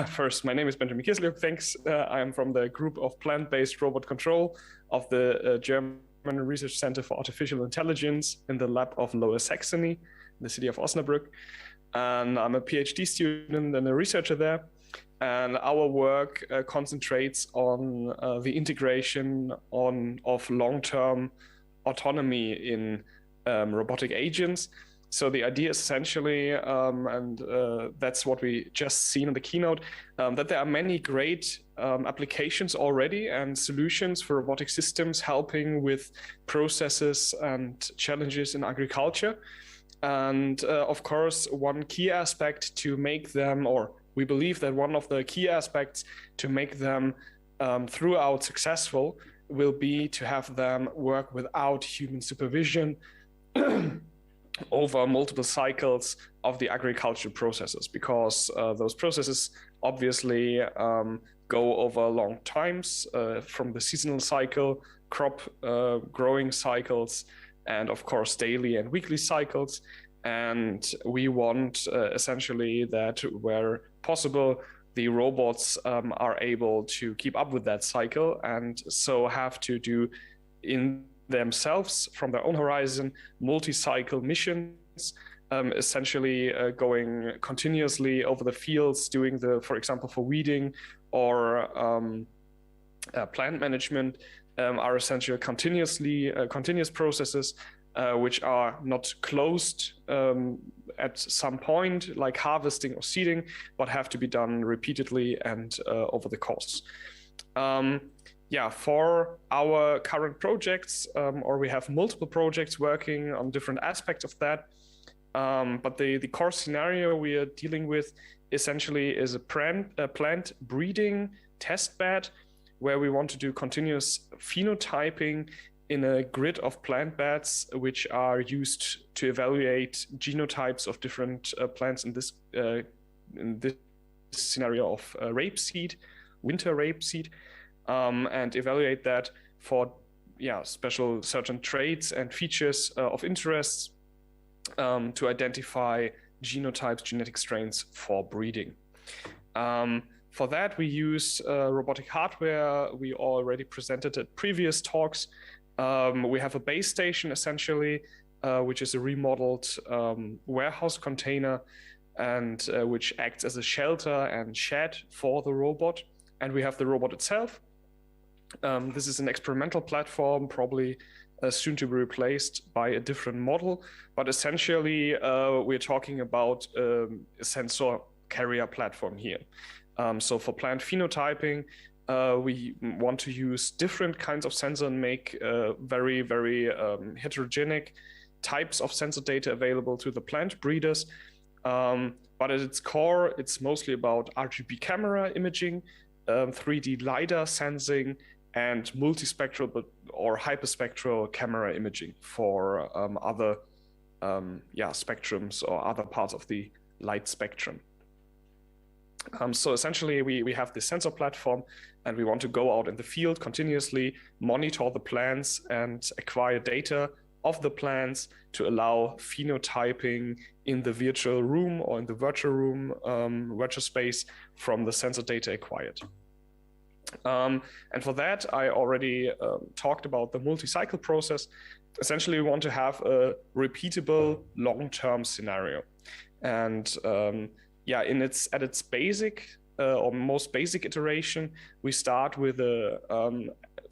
first, my name is Benjamin Kisluk. Thanks. I am from the group of plant-based robot control of the German Research Center for Artificial Intelligence in the lab of Lower Saxony, in the city of Osnabrück. And I'm a PhD student and a researcher there. And our work concentrates on the integration of long-term autonomy in robotic agents. So the idea is essentially, and that's what we just seen in the keynote, that there are many great applications already and solutions for robotic systems helping with processes and challenges in agriculture. And of course, one key aspect to make them, or we believe that one of the key aspects to make them throughout successful will be to have them work without human supervision over multiple cycles of the agricultural processes, because those processes obviously go over long times, from the seasonal cycle, crop growing cycles, and of course daily and weekly cycles. And we want essentially that where possible, the robots are able to keep up with that cycle, and so have to do in themselves from their own horizon multi-cycle missions, essentially going continuously over the fields, doing for example, for weeding or plant management, are essentially continuous processes which are not closed at some point, like harvesting or seeding, but have to be done repeatedly and over the course. For our current projects, or we have multiple projects working on different aspects of that, but the core scenario we are dealing with essentially is a plant breeding test bed, where we want to do continuous phenotyping in a grid of plant beds, which are used to evaluate genotypes of different plants in this scenario of rapeseed, winter rapeseed, and evaluate that for special certain traits and features of interest to identify genotypes, genetic strains for breeding. For that, we use robotic hardware we already presented at previous talks. We have a base station essentially, which is a remodeled warehouse container, and which acts as a shelter and shed for the robot. And we have the robot itself. This is an experimental platform, probably soon to be replaced by a different model. But essentially, we're talking about a sensor carrier platform here. So for plant phenotyping, we want to use different kinds of sensor and make very, very heterogeneous types of sensor data available to the plant breeders. But at its core, it's mostly about RGB camera imaging, 3D LiDAR sensing, and multispectral or hyperspectral camera imaging for other spectrums or other parts of the light spectrum. So essentially, we have this sensor platform, and we want to go out in the field continuously, monitor the plants, and acquire data of the plants to allow phenotyping in the virtual room or in the virtual room, virtual space from the sensor data acquired. And for that, I already talked about the multi-cycle process. Essentially, we want to have a repeatable long-term scenario. And at its basic or most basic iteration, we start with a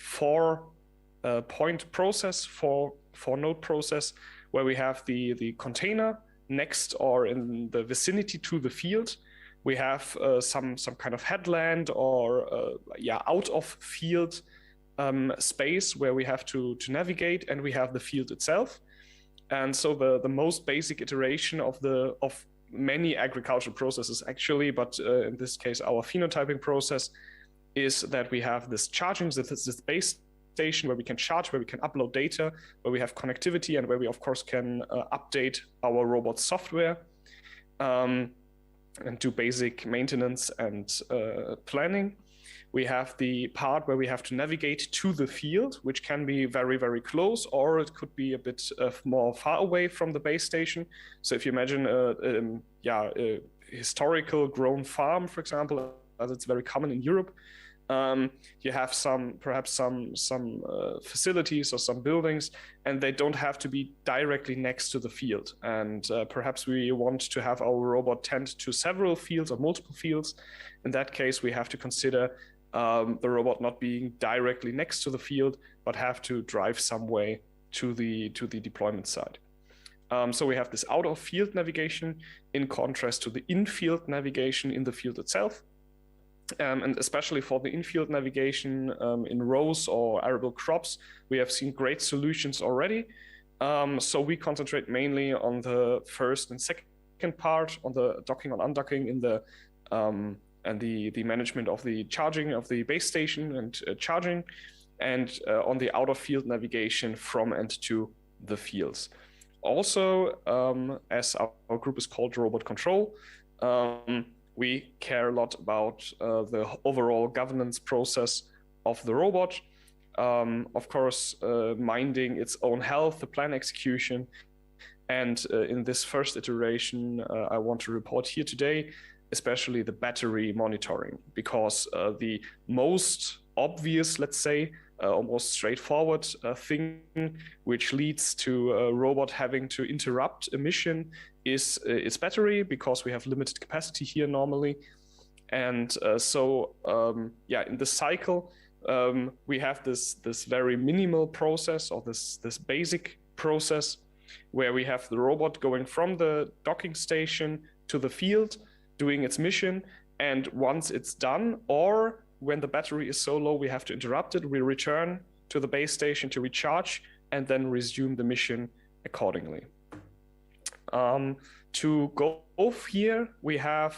4-point process, four-node process, where we have the container next or in the vicinity to the field. We have some kind of headland or out of field space where we have to navigate, and we have the field itself. And so the most basic iteration of many agricultural processes actually, but in this case our phenotyping process, is that we have this charging, this base station where we can charge, where we can upload data, where we have connectivity, and where we of course can update our robot software and do basic maintenance and planning. We have the part where we have to navigate to the field, which can be very, very close, or it could be a bit more far away from the base station. So if you imagine a historical grown farm, for example, as it's very common in Europe, you have perhaps some facilities or some buildings, and they don't have to be directly next to the field. And perhaps we want to have our robot tend to several fields or multiple fields. In that case, we have to consider the robot not being directly next to the field, but have to drive some way to the deployment site. So we have this out-of-field navigation in contrast to the in-field navigation in the field itself. And especially for the in-field navigation in rows or arable crops, we have seen great solutions already. So we concentrate mainly on the first and second part, on the docking or undocking in the and the management of the charging of the base station and charging, and on the out-of-field navigation from and to the fields. Also, as our group is called Robot Control, we care a lot about the overall governance process of the robot. Of course, minding its own health, the plan execution. And in this first iteration, I want to report here today, especially the battery monitoring, because the most obvious, let's say, almost straightforward thing which leads to a robot having to interrupt a mission is its battery, because we have limited capacity here normally. And yeah, in the cycle, we have this very minimal process, or this basic process, where we have the robot going from the docking station to the field, doing its mission, and once it's done, or when the battery is so low we have to interrupt it, we return to the base station to recharge and then resume the mission accordingly. To go off here, we have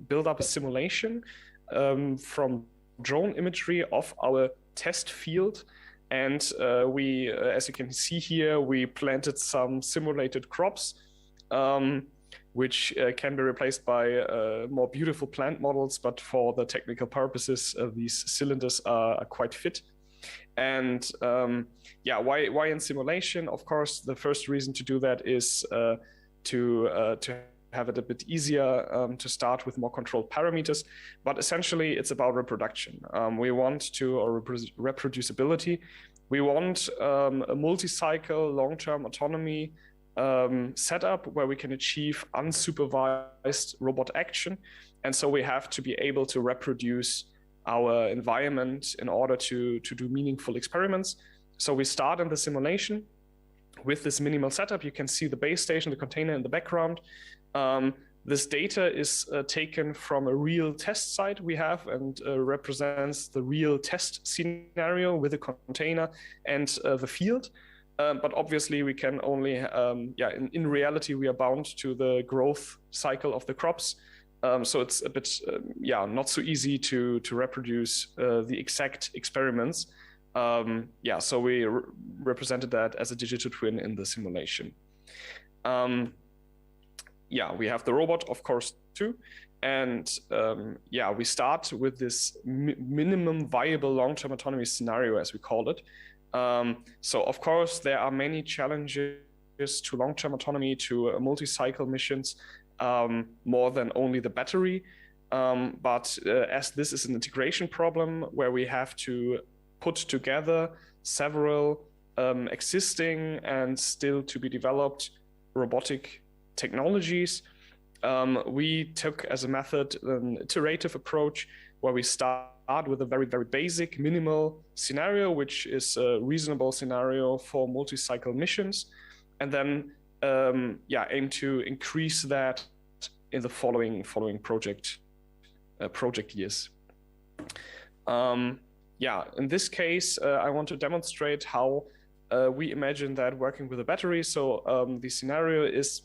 built up a simulation from drone imagery of our test field. And we, as you can see here, we planted some simulated crops, which can be replaced by more beautiful plant models, but for the technical purposes, these cylinders are quite fit. And yeah, why in simulation? Of course, the first reason to do that is to have it a bit easier to start with more controlled parameters, but essentially it's about reproduction. We want to, or reproducibility. We want a multi-cycle, long-term autonomy setup where we can achieve unsupervised robot action. And so we have to be able to reproduce our environment in order to do meaningful experiments. So we start in the simulation with this minimal setup. You can see the base station, the container in the background. This data is taken from a real test site we have, and represents the real test scenario with the container and the field. But obviously we can only, in reality, we are bound to the growth cycle of the crops. So it's a bit, not so easy to reproduce the exact experiments. So we represented that as a digital twin in the simulation. We have the robot, of course, too. And we start with this minimum viable long-term autonomy scenario, as we call it. So, of course, there are many challenges to long-term autonomy, to multi-cycle missions, more than only the battery. But as this is an integration problem where we have to put together several existing and still to be developed robotic technologies, we took as a method an iterative approach where we start with a very, very basic minimal scenario, which is a reasonable scenario for multi-cycle missions, and then aim to increase that in the following project years. In this case, I want to demonstrate how we imagine that working with a battery. So the scenario is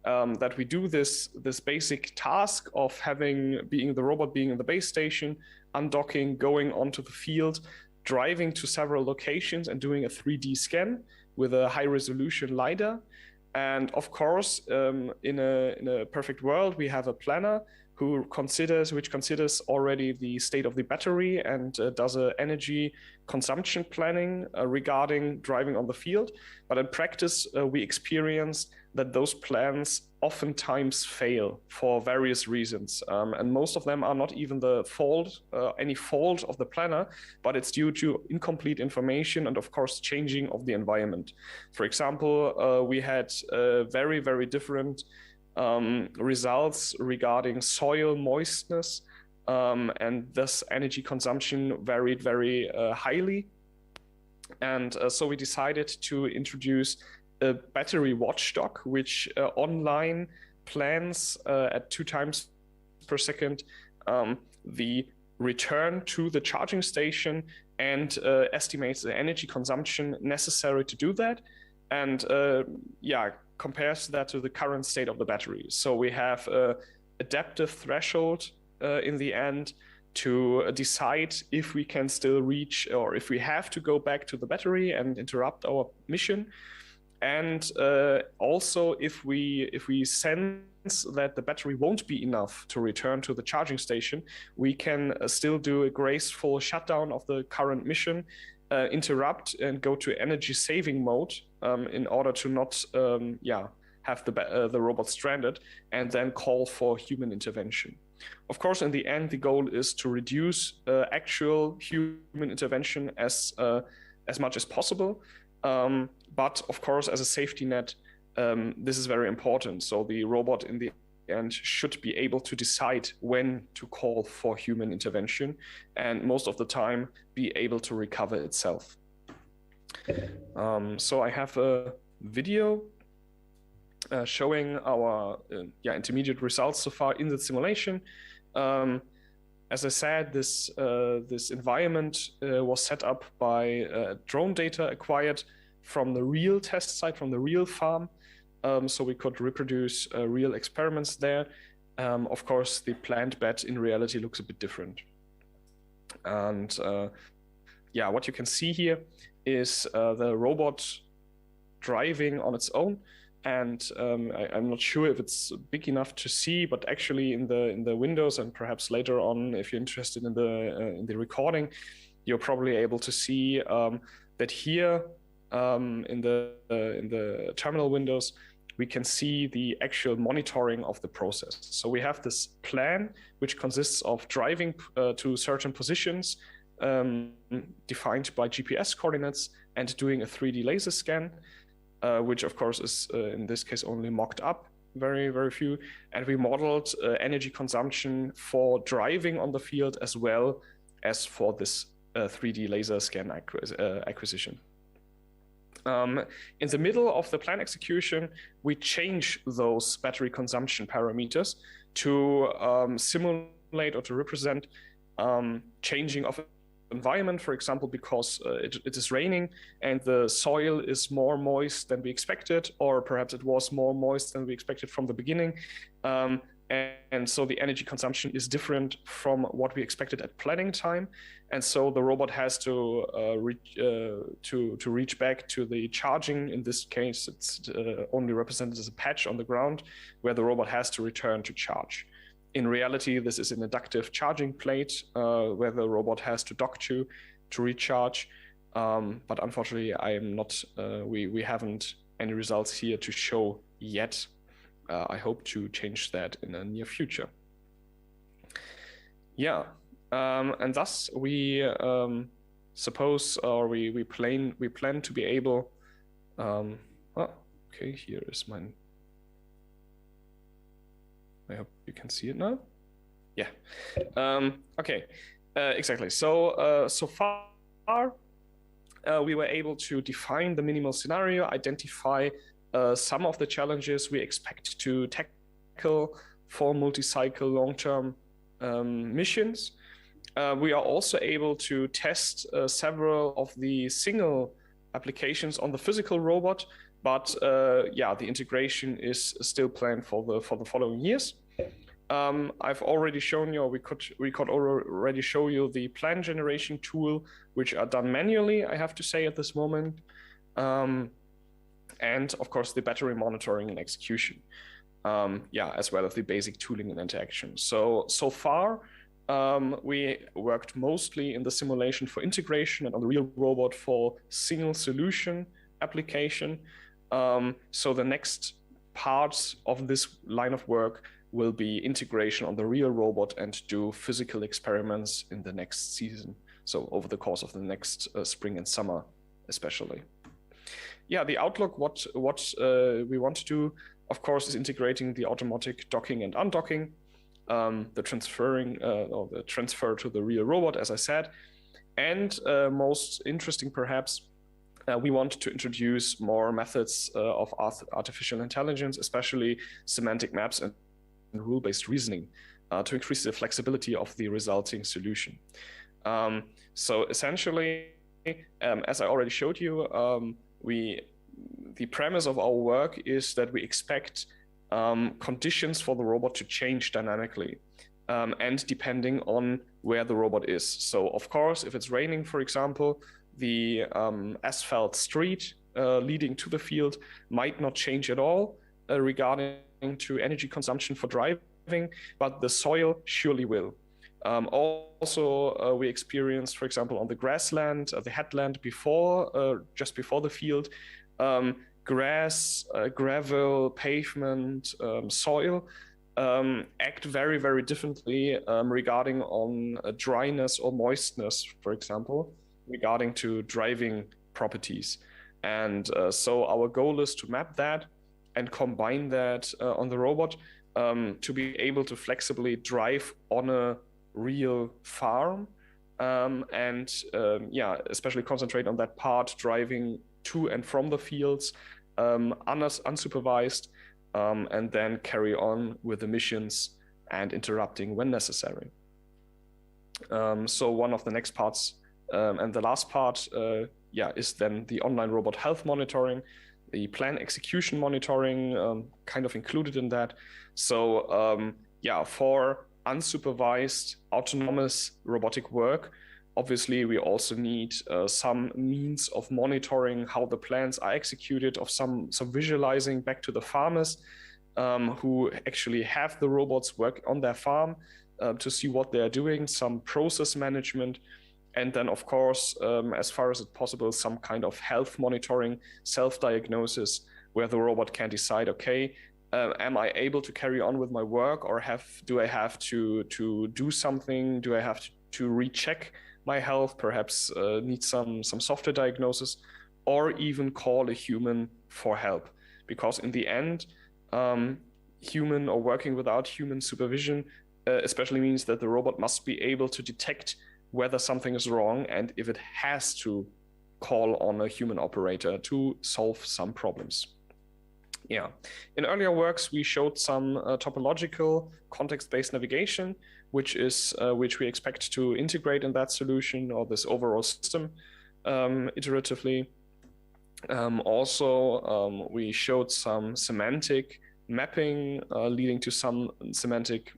that we do this basic task of being the robot being in the base station, undocking, going onto the field, driving to several locations and doing a 3D scan with a high resolution LiDAR. And of course, in a perfect world, we have a planner which considers already the state of the battery and does an energy consumption planning regarding driving on the field. But in practice, we experience that those plans oftentimes fail for various reasons. And most of them are not even any fault of the planner, but it's due to incomplete information and, of course, changing of the environment. For example, we had very, very different results regarding soil moistness, and thus energy consumption varied very highly. And so we decided to introduce a battery watchdog, which online plans at 2 times per second the return to the charging station and estimates the energy consumption necessary to do that, and compares that to the current state of the battery. So we have a adaptive threshold in the end to decide if we can still reach, or if we have to go back to the battery and interrupt our mission. And also if we sense that the battery won't be enough to return to the charging station, we can still do a graceful shutdown of the current mission, interrupt and go to energy saving mode in order to not have the robot stranded, and then call for human intervention. Of course, in the end, the goal is to reduce actual human intervention as much as possible. But of course, as a safety net, this is very important. So the robot in the end should be able to decide when to call for human intervention, and most of the time be able to recover itself. So I have a video showing our intermediate results so far in the simulation. As I said, this environment was set up by drone data acquired from the real test site, from the real farm. So we could reproduce real experiments there. Of course, the planned bed in reality looks a bit different. And what you can see here is the robot driving on its own. And I'm not sure if it's big enough to see, but actually in the windows, and perhaps later on, if you're interested in the recording, you're probably able to see that here in the terminal windows, we can see the actual monitoring of the process. So we have this plan, which consists of driving to certain positions defined by GPS coordinates and doing a 3D laser scan, which of course is in this case only mocked up, very, very few. And we modeled energy consumption for driving on the field as well as for this 3D laser scan acquisition. In the middle of the plan execution, we change those battery consumption parameters to simulate or to represent changing of environment, for example, because it is raining and the soil is more moist than we expected, or perhaps it was more moist than we expected from the beginning. And so the energy consumption is different from what we expected at planning time. And so the robot has to reach back to the charging. In this case, it's only represented as a patch on the ground where the robot has to return to charge. In reality, this is an inductive charging plate where the robot has to dock to recharge. But unfortunately, we haven't any results here to show yet. I hope to change that in the near future. And thus we suppose, or we plan to be able. Okay, here is mine. I hope you can see it now. Yeah. Okay. Exactly. So so far, we were able to define the minimal scenario, identify some of the challenges we expect to tackle for multi-cycle long-term missions. We are also able to test several of the single applications on the physical robot, but the integration is still planned for the following years. I've already shown you, or we could already show you the plan generation tool, which are done manually, I have to say at this moment. And of course the battery monitoring and execution, as well as the basic tooling and interaction. So far, we worked mostly in the simulation for integration and on the real robot for single solution application. So the next parts of this line of work will be integration on the real robot and do physical experiments in the next season. So over the course of the next spring and summer, especially. The outlook, what we want to do, of course, is integrating the automatic docking and undocking, the transfer to the real robot, as I said, and most interesting perhaps, we want to introduce more methods of artificial intelligence, especially semantic maps and rule-based reasoning, to increase the flexibility of the resulting solution. So essentially, as I already showed you, the premise of our work is that we expect conditions for the robot to change dynamically, and depending on where the robot is. So of course, if it's raining, for example, the asphalt street leading to the field might not change at all regarding to energy consumption for driving, but the soil surely will. Also, we experienced, for example, on the grassland, the headland before, just before the field, grass, gravel, pavement, soil act very, very differently regarding on dryness or moistness, for example, regarding to driving properties. And so our goal is to map that and combine that on the robot to be able to flexibly drive on a real farm and especially concentrate on that part driving to and from the fields unsupervised, and then carry on with the missions and interrupting when necessary. So one of the next parts and the last part is then the online robot health monitoring, the plan execution monitoring kind of included in that. So for unsupervised autonomous robotic work, obviously we also need some means of monitoring how the plans are executed, of some visualizing back to the farmers who actually have the robots work on their farm to see what they are doing, some process management, and then of course, as far as it's possible, some kind of health monitoring, self-diagnosis, where the robot can decide, okay, am I able to carry on with my work, or do I have to do something? Do I have to recheck my health, perhaps need some software diagnosis, or even call a human for help? Because in the end, human or working without human supervision especially means that the robot must be able to detect whether something is wrong and if it has to call on a human operator to solve some problems. Yeah, in earlier works, we showed some topological context-based navigation, which we expect to integrate in that solution or this overall system iteratively. Also, we showed some semantic mapping leading to some semantic,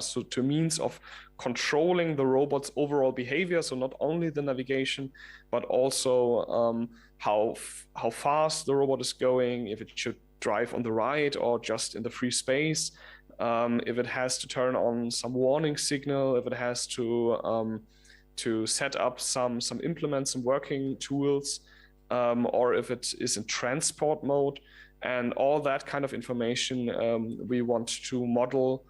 so to means of controlling the robot's overall behavior. So not only the navigation, but also how fast the robot is going, if it should drive on the right or just in the free space, if it has to turn on some warning signal, if it has to set up some implements, some working tools, or if it is in transport mode. And all that kind of information we want to model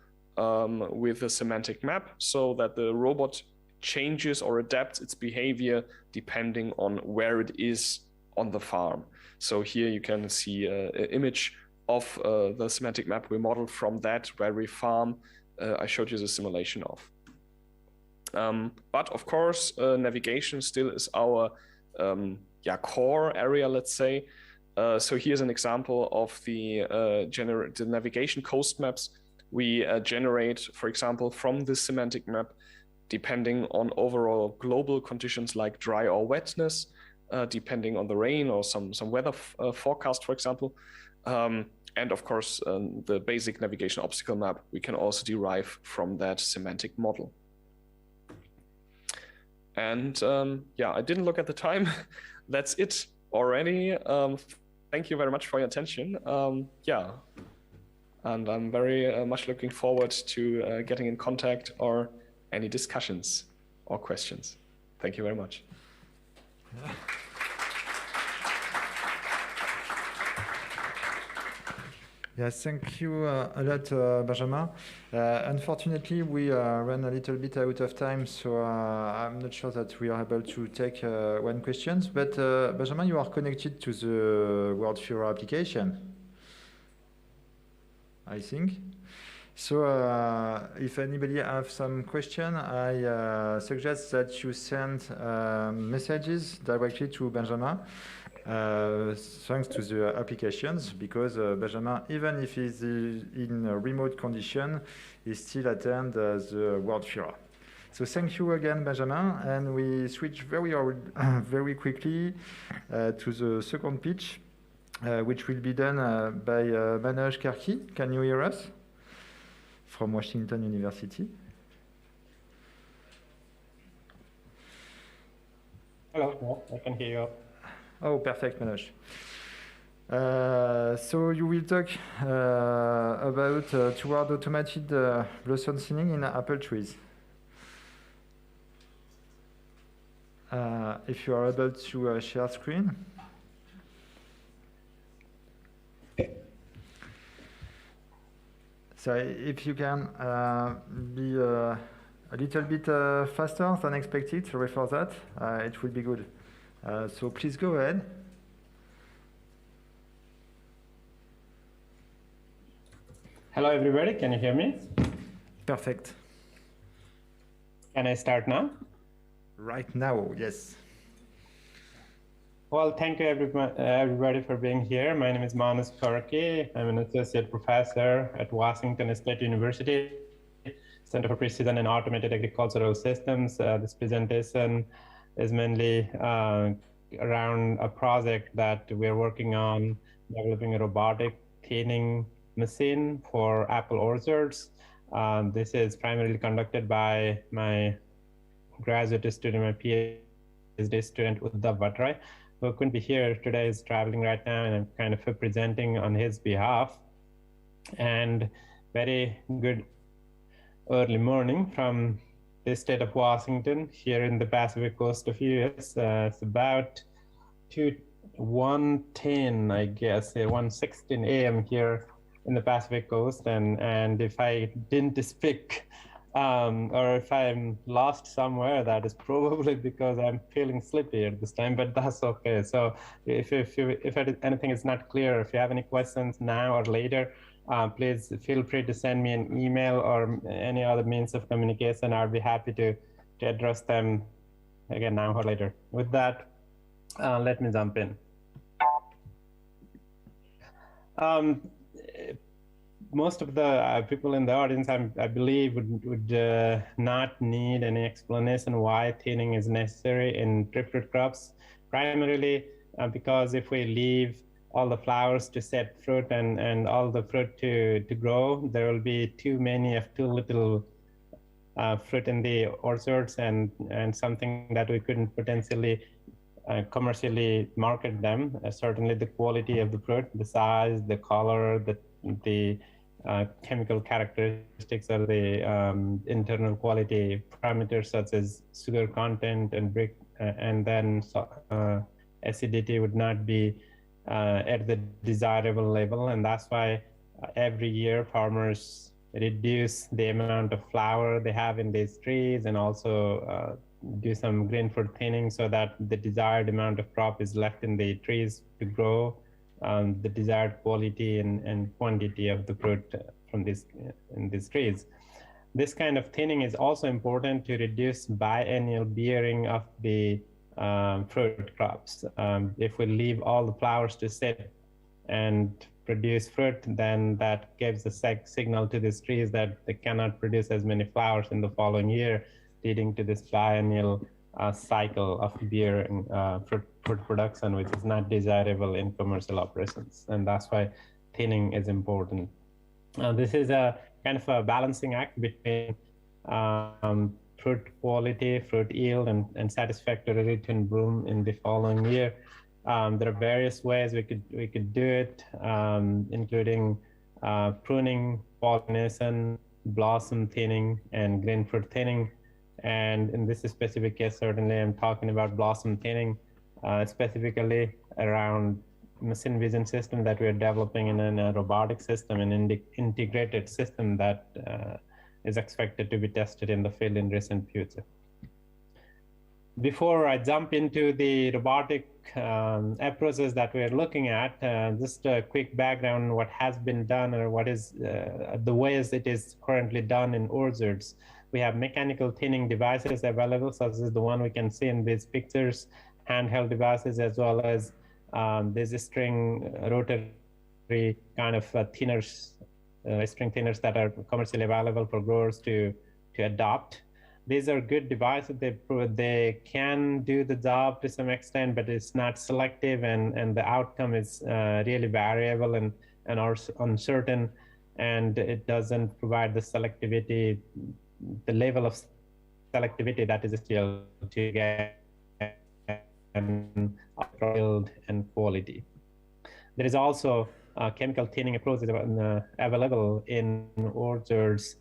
with a semantic map so that the robot changes or adapts its behavior depending on where it is on the farm. So here you can see an image of the semantic map we modeled from that very farm I showed you the simulation of. But of course, navigation still is our core area, let's say. So here's an example of the navigation coast maps we generate, for example, from this semantic map, depending on overall global conditions like dry or wetness, depending on the rain or some weather forecast, for example. And of course, the basic navigation obstacle map we can also derive from that semantic model. And I didn't look at the time. That's it already. Thank you very much for your attention. And I'm very much looking forward to getting in contact or any discussions or questions. Thank you very much. Yes, thank you a lot, Benjamin. Unfortunately, we ran a little bit out of time, so I'm not sure that we are able to take one question. But Benjamin, you are connected to the WFIRA application, I think. So if anybody have some question, I suggest that you send messages directly to Benjamin, thanks to the applications, because Benjamin, even if he's in a remote condition, he still attend the World FIRA. So thank you again, Benjamin, and we switch very quickly to the second pitch, which will be done by Manoj Karki. Can you hear us? From Washington University. Hello, I can hear you. Oh, perfect, Manoj. So you will talk about toward automated blossom thinning in apple trees. If you are able to share screen. So if you can be a little bit faster than expected, sorry for that, it will be good. So please go ahead. Hello, everybody. Can you hear me? Perfect. Can I start now? Right now, yes. Well, thank you, everybody, for being here. My name is Manoj Karki. I'm an associate professor at Washington State University, Center for Precision and Automated Agricultural Systems. This presentation is mainly around a project that we're working on, developing a robotic thinning machine for apple orchards. This is primarily conducted by my graduate student, my PhD student, WFIRA, who couldn't be here today, is traveling right now, and I'm kind of presenting on his behalf. And very good early morning from the state of Washington here in the Pacific coast of US. It's about 1:10, I guess, 1:16 a.m. here in the Pacific coast. And if I didn't speak, or if I'm lost somewhere, that is probably because I'm feeling sleepy at this time, but that's okay. So if anything is not clear, if you have any questions now or later, please feel free to send me an email or any other means of communication. I'll be happy to address them again now or later. With that, let me jump in. Most of the people in the audience, I believe, would not need any explanation why thinning is necessary in triplet crops, primarily because if we leave all the flowers to set fruit and all the fruit to grow, there will be too little fruit in the orchards, and something that we couldn't potentially commercially market them. Certainly the quality of the fruit, the size, the color, the chemical characteristics of the internal quality parameters such as sugar content and then acidity would not be at the desirable level. And that's why every year farmers reduce the amount of flower they have in these trees, and also do some green fruit thinning so that the desired amount of crop is left in the trees to grow the desired quality and quantity of the fruit from in these trees. This kind of thinning is also important to reduce biennial bearing of the fruit crops. If we leave all the flowers to sit and produce fruit, then that gives a signal to these trees that they cannot produce as many flowers in the following year, leading to this biennial cycle of bearing fruit production, which is not desirable in commercial operations. And that's why thinning is important. This is a kind of a balancing act between fruit quality, fruit yield, and satisfactory return bloom in the following year. There are various ways we could do it, including pruning, pollination, blossom thinning, and green fruit thinning. And in this specific case, certainly I'm talking about blossom thinning, specifically around machine vision system that we're developing in a robotic system, an integrated system that is expected to be tested in the field in recent future. Before I jump into the robotic approaches that we're looking at, just a quick background on what has been done or what is the ways it is currently done in orchards. We have mechanical thinning devices available, such as the one we can see in these pictures, handheld devices, as well as these string rotary kind of thinners, string thinners that are commercially available for growers to adopt. These are good devices. They can do the job to some extent, but it's not selective, and the outcome is really variable and uncertain, and it doesn't provide the selectivity, the level of selectivity that is still to get yield and quality. There is also chemical thinning approaches available in orchards.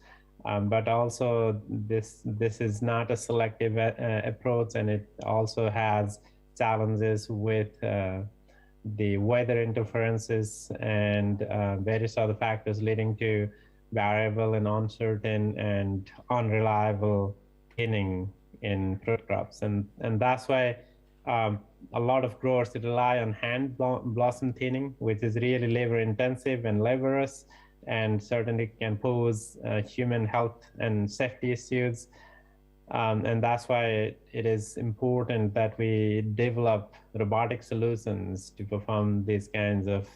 But also this is not a selective approach, and it also has challenges with the weather interferences and various other factors leading to variable and uncertain and unreliable thinning in fruit crops. And that's why a lot of growers rely on hand blossom thinning, which is really labor intensive and laborious, and certainly can pose human health and safety issues. And that's why it is important that we develop robotic solutions to perform these kinds of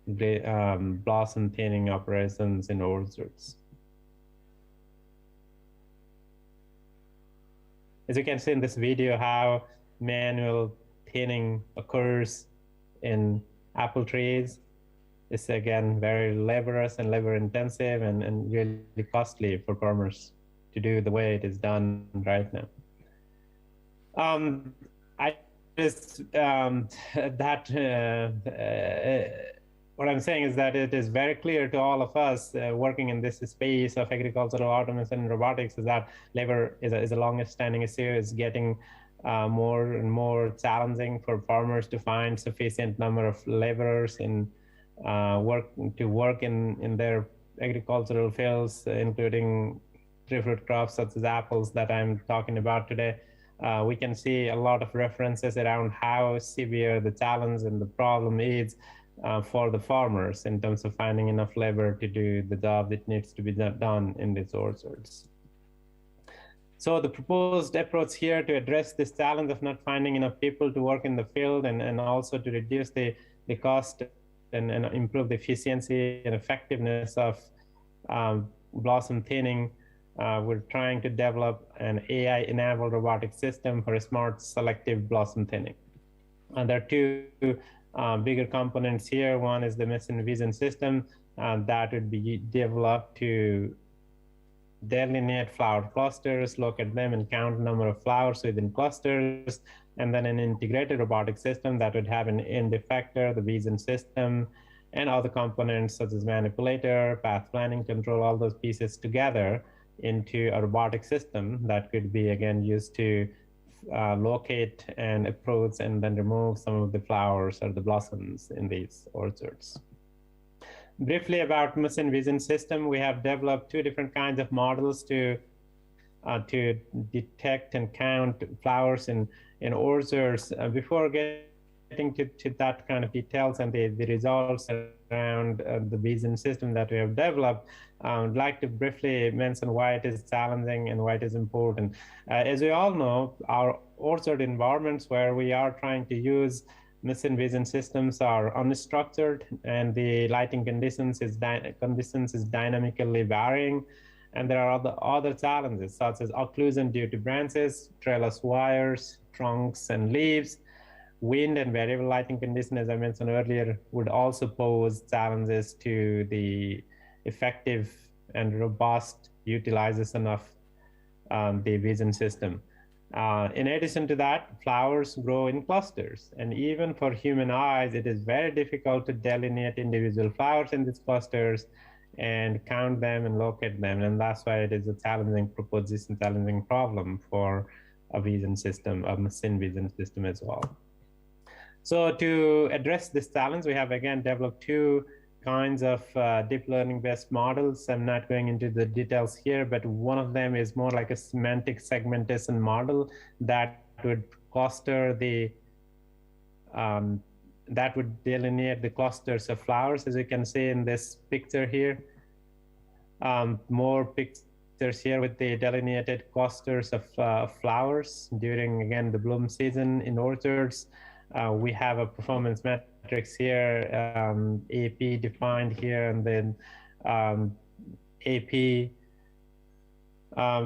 blossom thinning operations in orchards. As you can see in this video, how manual thinning occurs in apple trees. It's again very laborious and labor intensive and really costly for farmers to do the way it is done right now. What I'm saying is that it is very clear to all of us working in this space of agricultural automation and robotics is that labor is a longest standing issue. It's getting more and more challenging for farmers to find sufficient number of laborers in work in their agricultural fields, including tree fruit crops such as apples that I'm talking about today. We can see a lot of references around how severe the challenge and the problem is for the farmers in terms of finding enough labor to do the job that needs to be done in these orchards. So the proposed approach here to address this challenge of not finding enough people to work in the field and also to reduce the cost and improve the efficiency and effectiveness of blossom thinning, we're trying to develop an AI-enabled robotic system for a smart selective blossom thinning. And there are two bigger components here. One is the machine vision system that would be developed to delineate flower clusters, look at them and count the number of flowers within clusters, and then an integrated robotic system that would have an end effector, the vision system, and other components such as manipulator, path planning, control, all those pieces together into a robotic system that could be again used to locate and approach and then remove some of the flowers or the blossoms in these orchards. Briefly about machine vision system, we have developed two different kinds of models to detect and count flowers in orchards. Before getting to that kind of details and the results around the vision system that we have developed, I would like to briefly mention why it is challenging and why it is important. As we all know, our orchard environments where we are trying to use machine vision systems are unstructured, and the lighting conditions is dynamically varying. And there are other challenges such as occlusion due to branches, trellis wires, trunks, and leaves. Wind and variable lighting conditions, as I mentioned earlier, would also pose challenges to the effective and robust utilization of the vision system. In addition to that, flowers grow in clusters, and even for human eyes, it is very difficult to delineate individual flowers in these clusters and count them and locate them, and that's why it is a challenging proposition, challenging problem for a vision system, a machine vision system as well. So to address this challenge, we have again developed two kinds of deep learning based models. I'm not going into the details here, but one of them is more like a semantic segmentation model that would cluster the that would delineate the clusters of flowers, as you can see in this picture here. More pictures here with the delineated clusters of flowers during, again, the bloom season in orchards. We have a performance matrix here, AP defined here, and then AP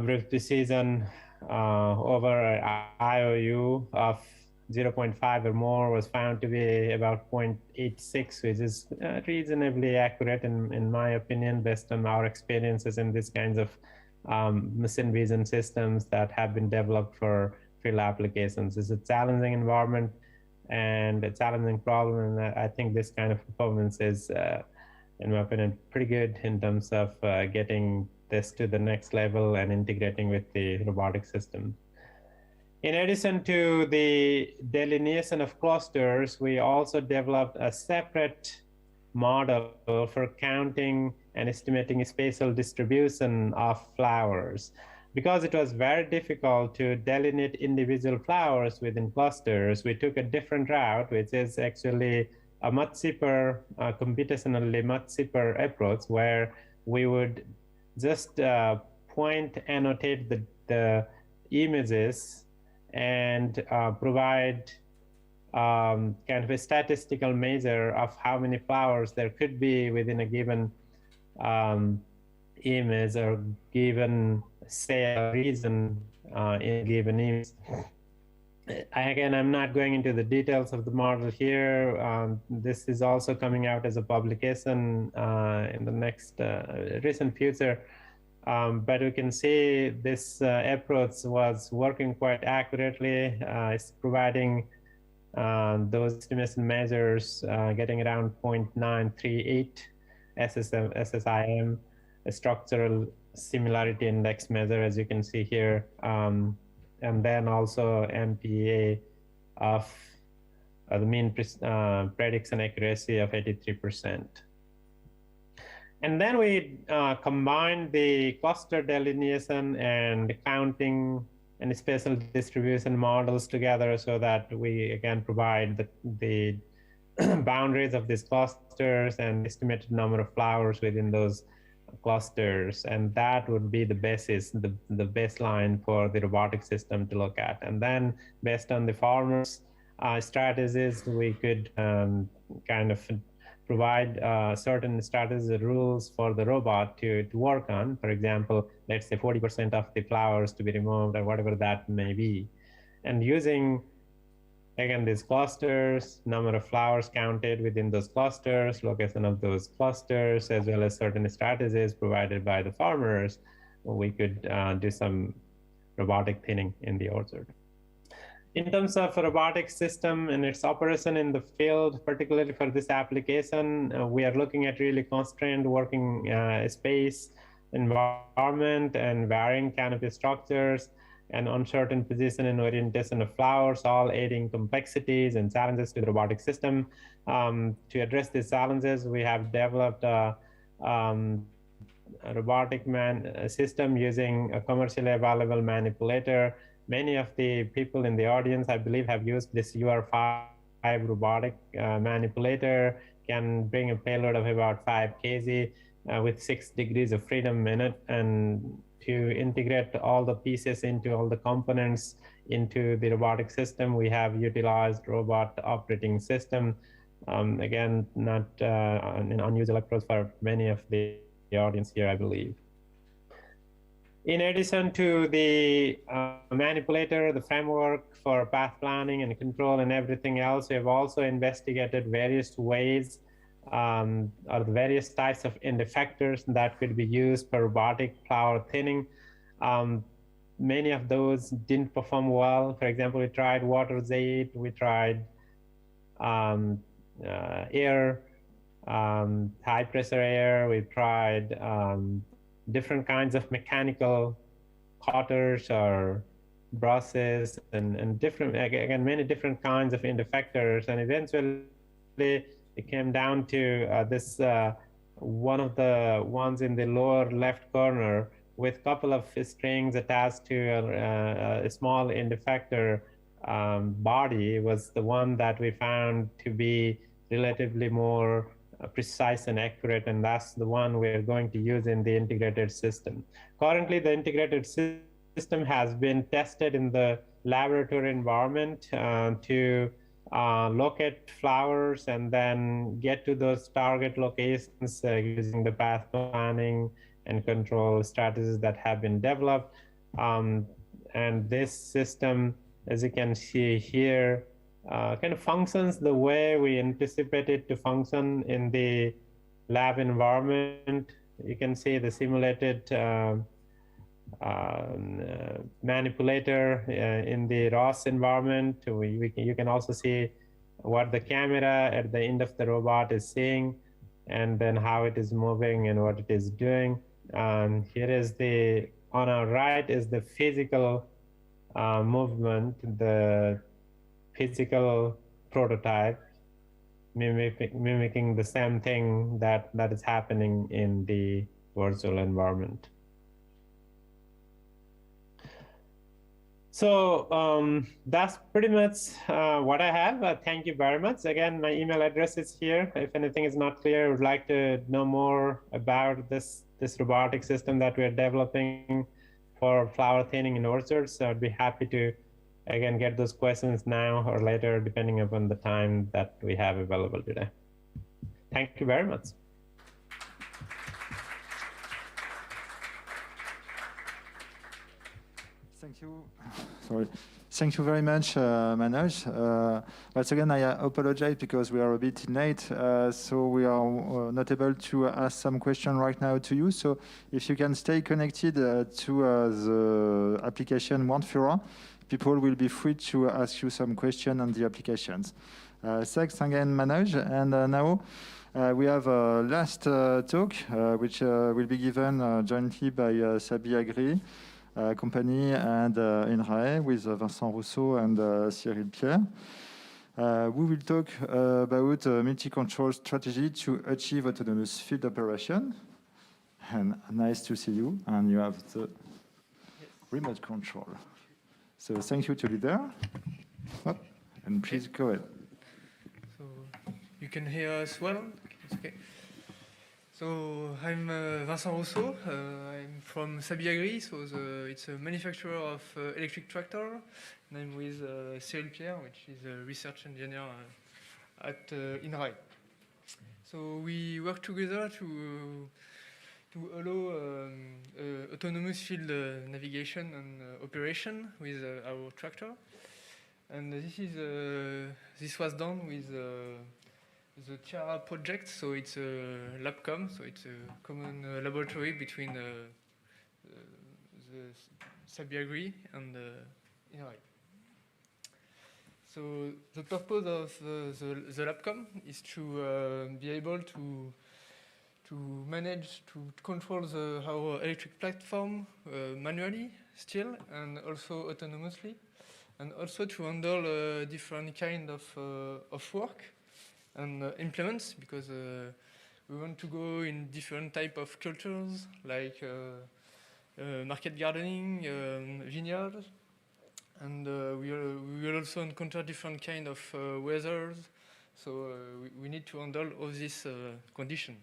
with season over IOU of 0.5 or more was found to be about 0.86, which is reasonably accurate in my opinion, based on our experiences in these kinds of machine vision systems that have been developed for field applications. It's a challenging environment and a challenging problem, and I think this kind of performance is, in my opinion, pretty good in terms of getting this to the next level and integrating with the robotic system. In addition to the delineation of clusters, we also developed a separate model for counting and estimating spatial distribution of flowers. Because it was very difficult to delineate individual flowers within clusters, we took a different route, which is actually a much cheaper, computationally much cheaper approach, where we would just point annotate the images and provide kind of a statistical measure of how many flowers there could be within a given image or given, say, a region in a given image. Again, I'm not going into the details of the model here. This is also coming out as a publication in the next recent future. But we can see this approach was working quite accurately. It's providing those estimation measures, getting around 0.938 SSIM, a structural similarity index measure, as you can see here, and then also MPA of the mean prediction accuracy of 83%. And then we combined the cluster delineation and counting and spatial distribution models together so that we, again, provide the boundaries of these clusters and estimated number of flowers within those clusters. And that would be the basis, the baseline for the robotic system to look at. And then based on the farmers' strategies, we could kind of provide certain strategies or rules for the robot to work on. For example, let's say 40% of the flowers to be removed or whatever that may be. And using, again, these clusters, number of flowers counted within those clusters, location of those clusters, as well as certain strategies provided by the farmers, we could do some robotic thinning in the orchard. In terms of a robotic system and its operation in the field, particularly for this application, we are looking at really constrained working space, environment, and varying canopy structures, and uncertain position and orientation of flowers, all adding complexities and challenges to the robotic system. To address these challenges, we have developed a robotic system using a commercially available manipulator. Many of the people in the audience, I believe, have used this UR5 robotic manipulator. Can bring a payload of about 5 kg with 6 degrees of freedom in it, and to integrate all the pieces into all the components into the robotic system, we have utilized robot operating system. Again, not an unusual approach for many of the audience here, I believe. In addition to the manipulator, the framework for path planning and control and everything else, we have also investigated various ways or the various types of end effectors that could be used for robotic flower thinning. Many of those didn't perform well. For example, we tried water jet, we tried air, high pressure air, we tried different kinds of mechanical cutters or brushes and different, again, many different kinds of end effectors. And eventually it came down to this one of the ones in the lower left corner with a couple of strings attached to a small end effector body was the one that we found to be relatively more precise and accurate, and that's the one we're going to use in the integrated system. Currently, the integrated system has been tested in the laboratory environment to look at flowers and then get to those target locations using the path planning and control strategies that have been developed. And this system, as you can see here, kind of functions the way we anticipate it to function in the lab environment. You can see the simulated manipulator in the ROS environment. You can also see what the camera at the end of the robot is seeing, and then how it is moving and what it is doing. Here is on our right is the physical movement, the physical prototype, mimicking the same thing that is happening in the virtual environment. So that's pretty much what I have. Thank you very much. Again, my email address is here. If anything is not clear, would like to know more about this robotic system that we're developing for flower thinning in orchards, so I'd be happy to, again, get those questions now or later, depending upon the time that we have available today. Thank you very much. Thank you. Sorry. Thank you very much, Manoj. Once again, I apologize because we are a bit late, so we are not able to ask some question right now to you. So if you can stay connected to the application WFIRA, people will be free to ask you some question on the applications. Thanks again, Manoj. And now we have a last talk, which will be given jointly by Sabi Agri company and INRAE with Vincent Rousseau and Cyril Pierre. We will talk about multi-control strategy to achieve autonomous field operation. And nice to see you. And you have the remote control. So thank you to leader. And please go ahead. So you can hear us well? It's okay. So I'm Vincent Rousseau. I'm from Sabi Agri, so it's a manufacturer of electric tractor. And I'm with Cyril Pierre, which is a research engineer at INRAE. So we work together to allow autonomous field navigation and operation with our tractor. And this was done with the FIRA project, so it's a LabCom, so it's a common laboratory between the Sabi Agri and INRAE. So the purpose of the LabCom is to be able to manage, to control our electric platform manually still, and also autonomously, and also to handle different kind of work and implements, because we want to go in different type of cultures, like market gardening, vineyards, and we will also encounter different kind of weathers, so we need to handle all these conditions.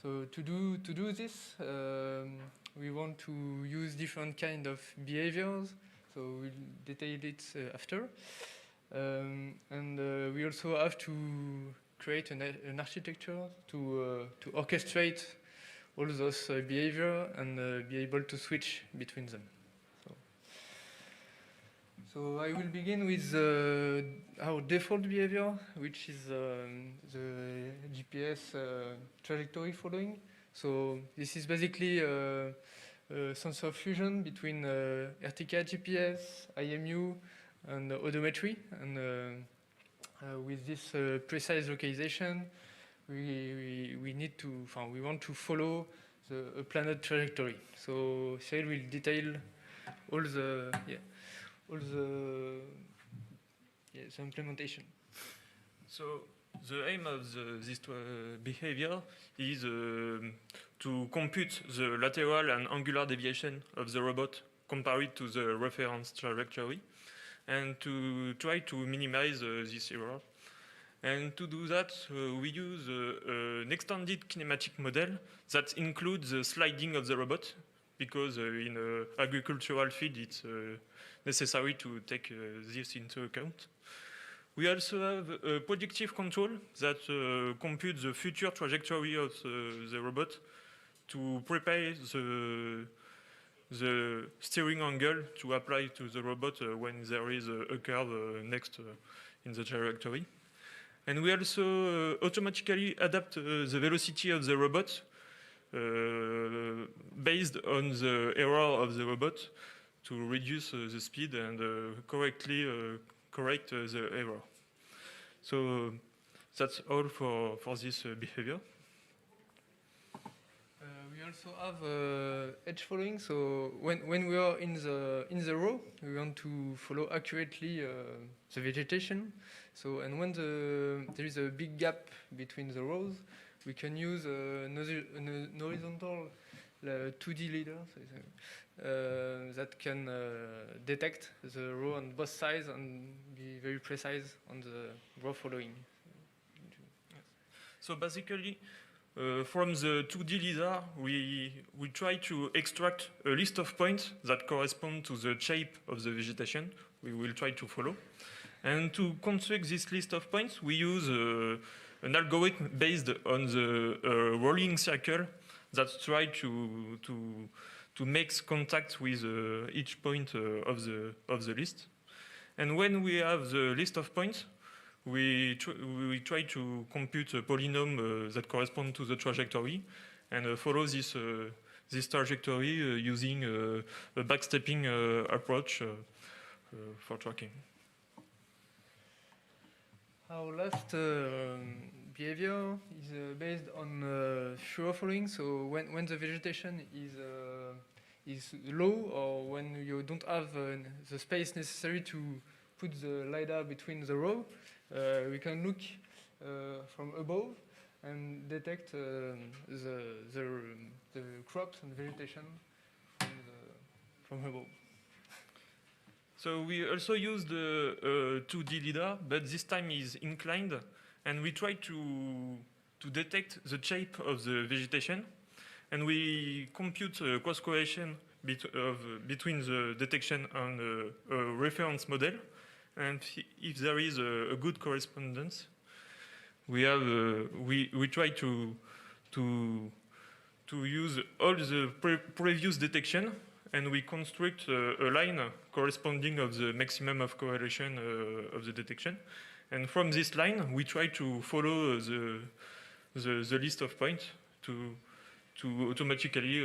So to do this, we want to use different kind of behaviors, so we'll detail it after. And we also have to create an architecture to orchestrate all those behavior and be able to switch between them. So I will begin with our default behavior, which is the GPS trajectory following. So this is basically a sensor fusion between RTK GPS, IMU, and odometry, and with this precise localization, we need to, we want to follow a planet trajectory. So Cyril will detail all the implementation. So the aim of this behavior is to compute the lateral and angular deviation of the robot compared to the reference trajectory. and to try to minimize this error. And to do that, we use an extended kinematic model that includes the sliding of the robot, because in an agricultural field, it's necessary to take this into account. We also have a predictive control that computes the future trajectory of the robot to prepare the steering angle to apply to the robot when there is a curve next in the trajectory. And we also automatically adapt the velocity of the robot based on the error of the robot to reduce the speed and correctly correct the error. So that's all for this behavior. We also have edge following. So when we are in the row, we want to follow accurately the vegetation. So and when there is a big gap between the rows, we can use an horizontal 2D leader that can detect the row on both sides and be very precise on the row following. So basically, from the 2D LiDAR, we try to extract a list of points that correspond to the shape of the vegetation we will try to follow. And to construct this list of points, we use an algorithm based on the rolling circle that try to make contact with each point of the list. And when we have the list of points, we try to compute a polynomial that corresponds to the trajectory and follow this trajectory using a backstepping approach for tracking. Our last behavior is based on FIRA following. So when the vegetation is low, or when you don't have the space necessary to put the LiDAR between the row, we can look from above and detect the crops and vegetation from above. So we also use the 2D LiDAR, but this time is inclined, and we try to detect the shape of the vegetation, and we compute a cross correlation between the detection and a reference model. And if there is a good correspondence, we try to use all the previous detection, and we construct a line corresponding of the maximum of correlation of the detection. And from this line, we try to follow the list of points to automatically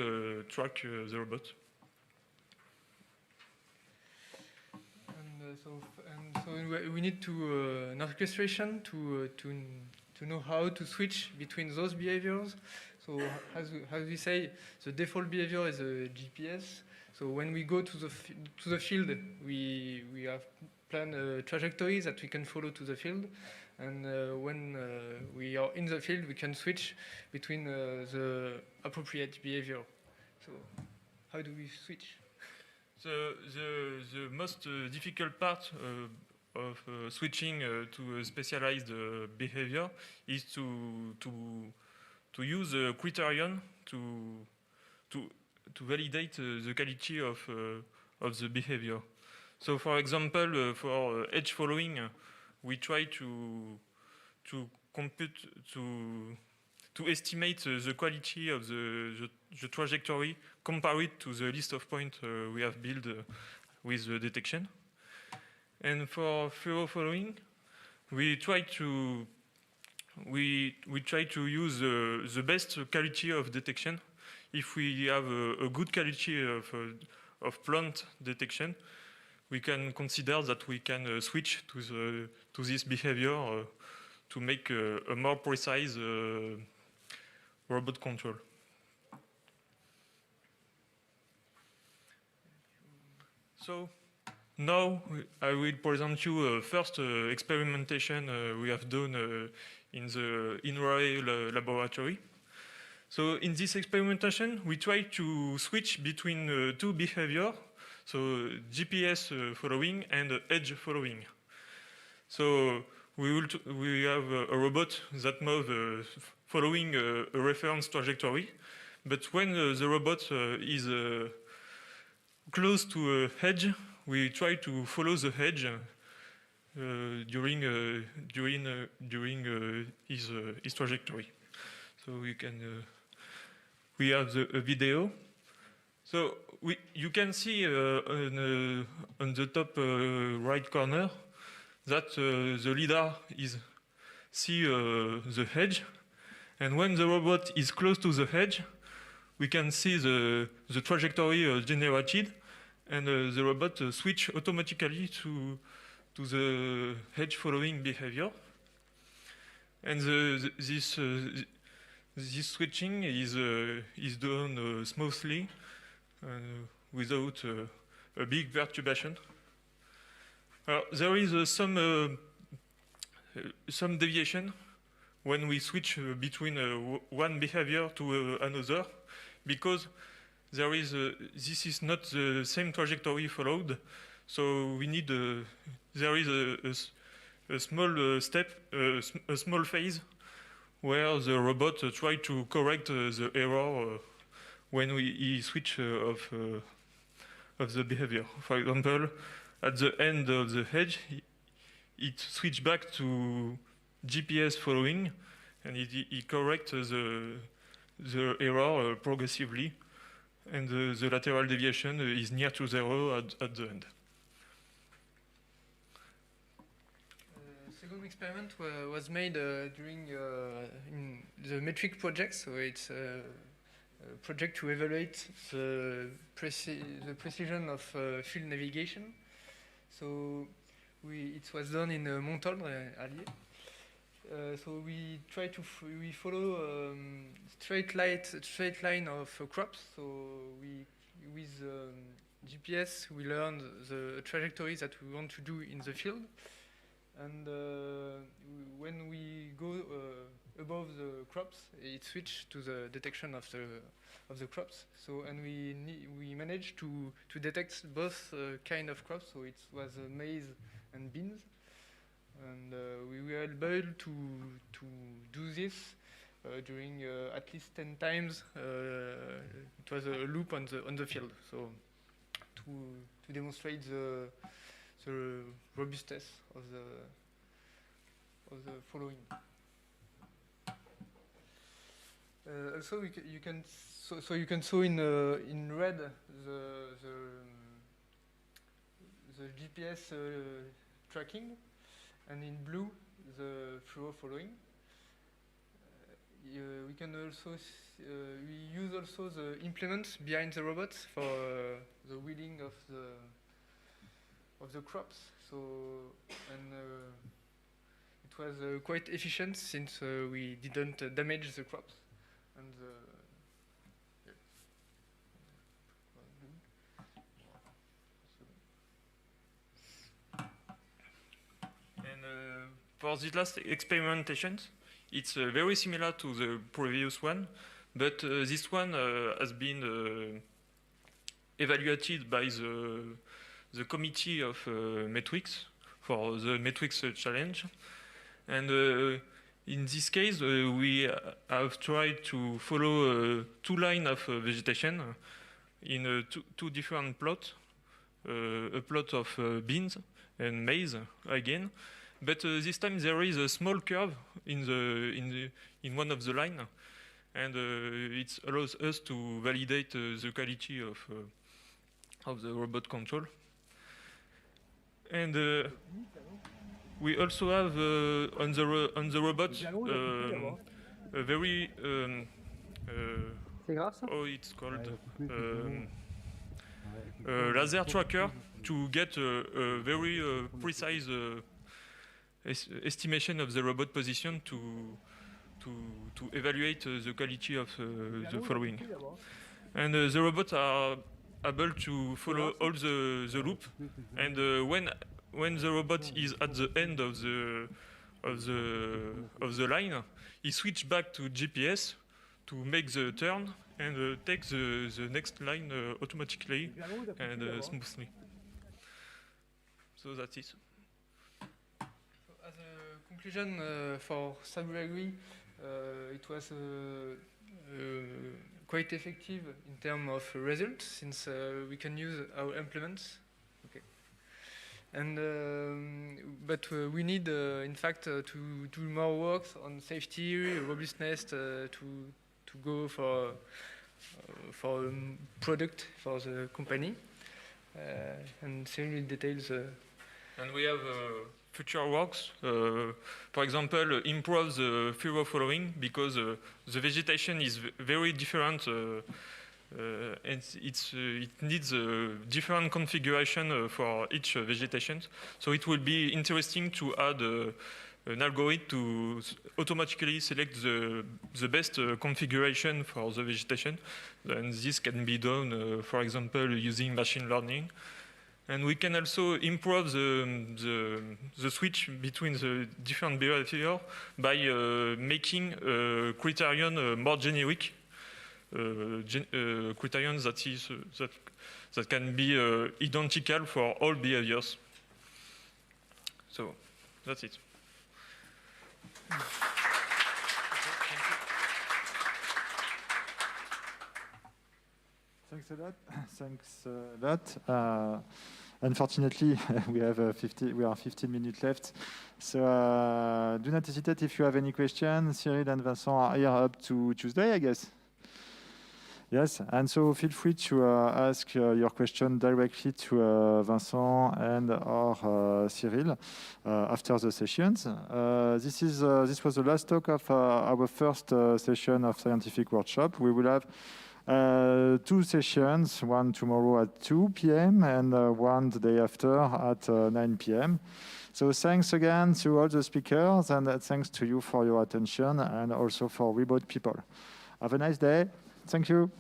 track the robot. So we need an orchestration to know how to switch between those behaviors. So as we say, the default behavior is a GPS. So when we go to the field, we have planned trajectories that we can follow to the field. And when we are in the field, we can switch between the appropriate behavior. So how do we switch? The most difficult part of switching to a specialized behavior is to use a criterion to validate the quality of the behavior. So, for example, for edge following, we try to compute to estimate the quality of the trajectory, compare it to the list of points we have built with the detection. And for FIRA following, we try to use the best quality of detection. If we have a good quality of plant detection, we can consider that we can switch to this behavior to make a more precise robot control. So now I will present you a first experimentation we have done in the INRAE laboratory. So in this experimentation, we try to switch between two behaviors. So GPS following and edge following. So we have a robot that moves following a reference trajectory, but when the robot is close to a hedge, we try to follow the hedge during his trajectory. So we have a video. So you can see on the top right corner that the LiDAR see the hedge, and when the robot is close to the hedge, we can see the trajectory generated, and the robot switch automatically to the hedge following behavior. And this switching is done smoothly without a big perturbation. There is some deviation when we switch between one behavior to another, because this is not the same trajectory followed. So we need there is a small step, a small phase where the robot try to correct the error when we switch of the behavior. For example, at the end of the hedge, it switch back to GPS following, and it corrects the error progressively, and the lateral deviation is near to zero at the end. Second experiment was made during in the metric project, so it's a project to evaluate the precision of field navigation. So it was done in Montauban, Allier. So we try to we follow straight line of crops. So with GPS we learn the trajectories that we want to do in the field, and when we go above the crops, it switches to the detection of the crops. So and we managed to detect both kind of crops. So it was maize and beans. And we were able to do this during at least 10 times. It was a loop on the field, so to demonstrate the robustness of the following. Also, you can see in red the GPS tracking, and in blue the FIRA following. We can also we use also the implements behind the robots for the weeding of the crops. So and it was quite efficient since we didn't damage the crops, and for this last experimentation, it's very similar to the previous one, but this one has been evaluated by the committee of metrics for the metrics challenge. And in this case, we have tried to follow 2 lines of vegetation in two different plots, a plot of beans and maize again. But this time there is a small curve in one of the line, and it allows us to validate the quality of the robot control. And we also have on the robot a very how it's called laser tracker to get a very precise estimation of the robot position to evaluate the quality of the following. And the robots are able to follow all the loop, and when the robot is at the end of the line, he switches back to GPS to make the turn, and take the next line automatically and smoothly. So that's it. As a conclusion for WFIRA, it was quite effective in terms of results since we can use our implements. Okay. And but we need, in fact, to do more work on safety, robustness, to go for a product for the company. And several details. And we have future works. For example, improve the FIRA following because the vegetation is very different. And it needs a different configuration for each vegetation. So it will be interesting to add an algorithm to automatically select the best configuration for the vegetation. And this can be done, for example, using machine learning. And we can also improve the switch between the different behavior by making a criterion more generic. Criterion that can be identical for all behaviors. So that's it. Thanks a lot. Thanks a lot. Unfortunately, we are 15 minutes left. So do not hesitate if you have any questions. Cyril and Vincent are here up to Tuesday, I guess. Yes, and so feel free to ask your question directly to Vincent and or Cyril after the sessions. This was the last talk of our first session of scientific workshop. We will have 2 sessions, one tomorrow at 2 p.m. and one the day after at 9 p.m. So thanks again to all the speakers and thanks to you for your attention and also for remote people. Have a nice day. Thank you.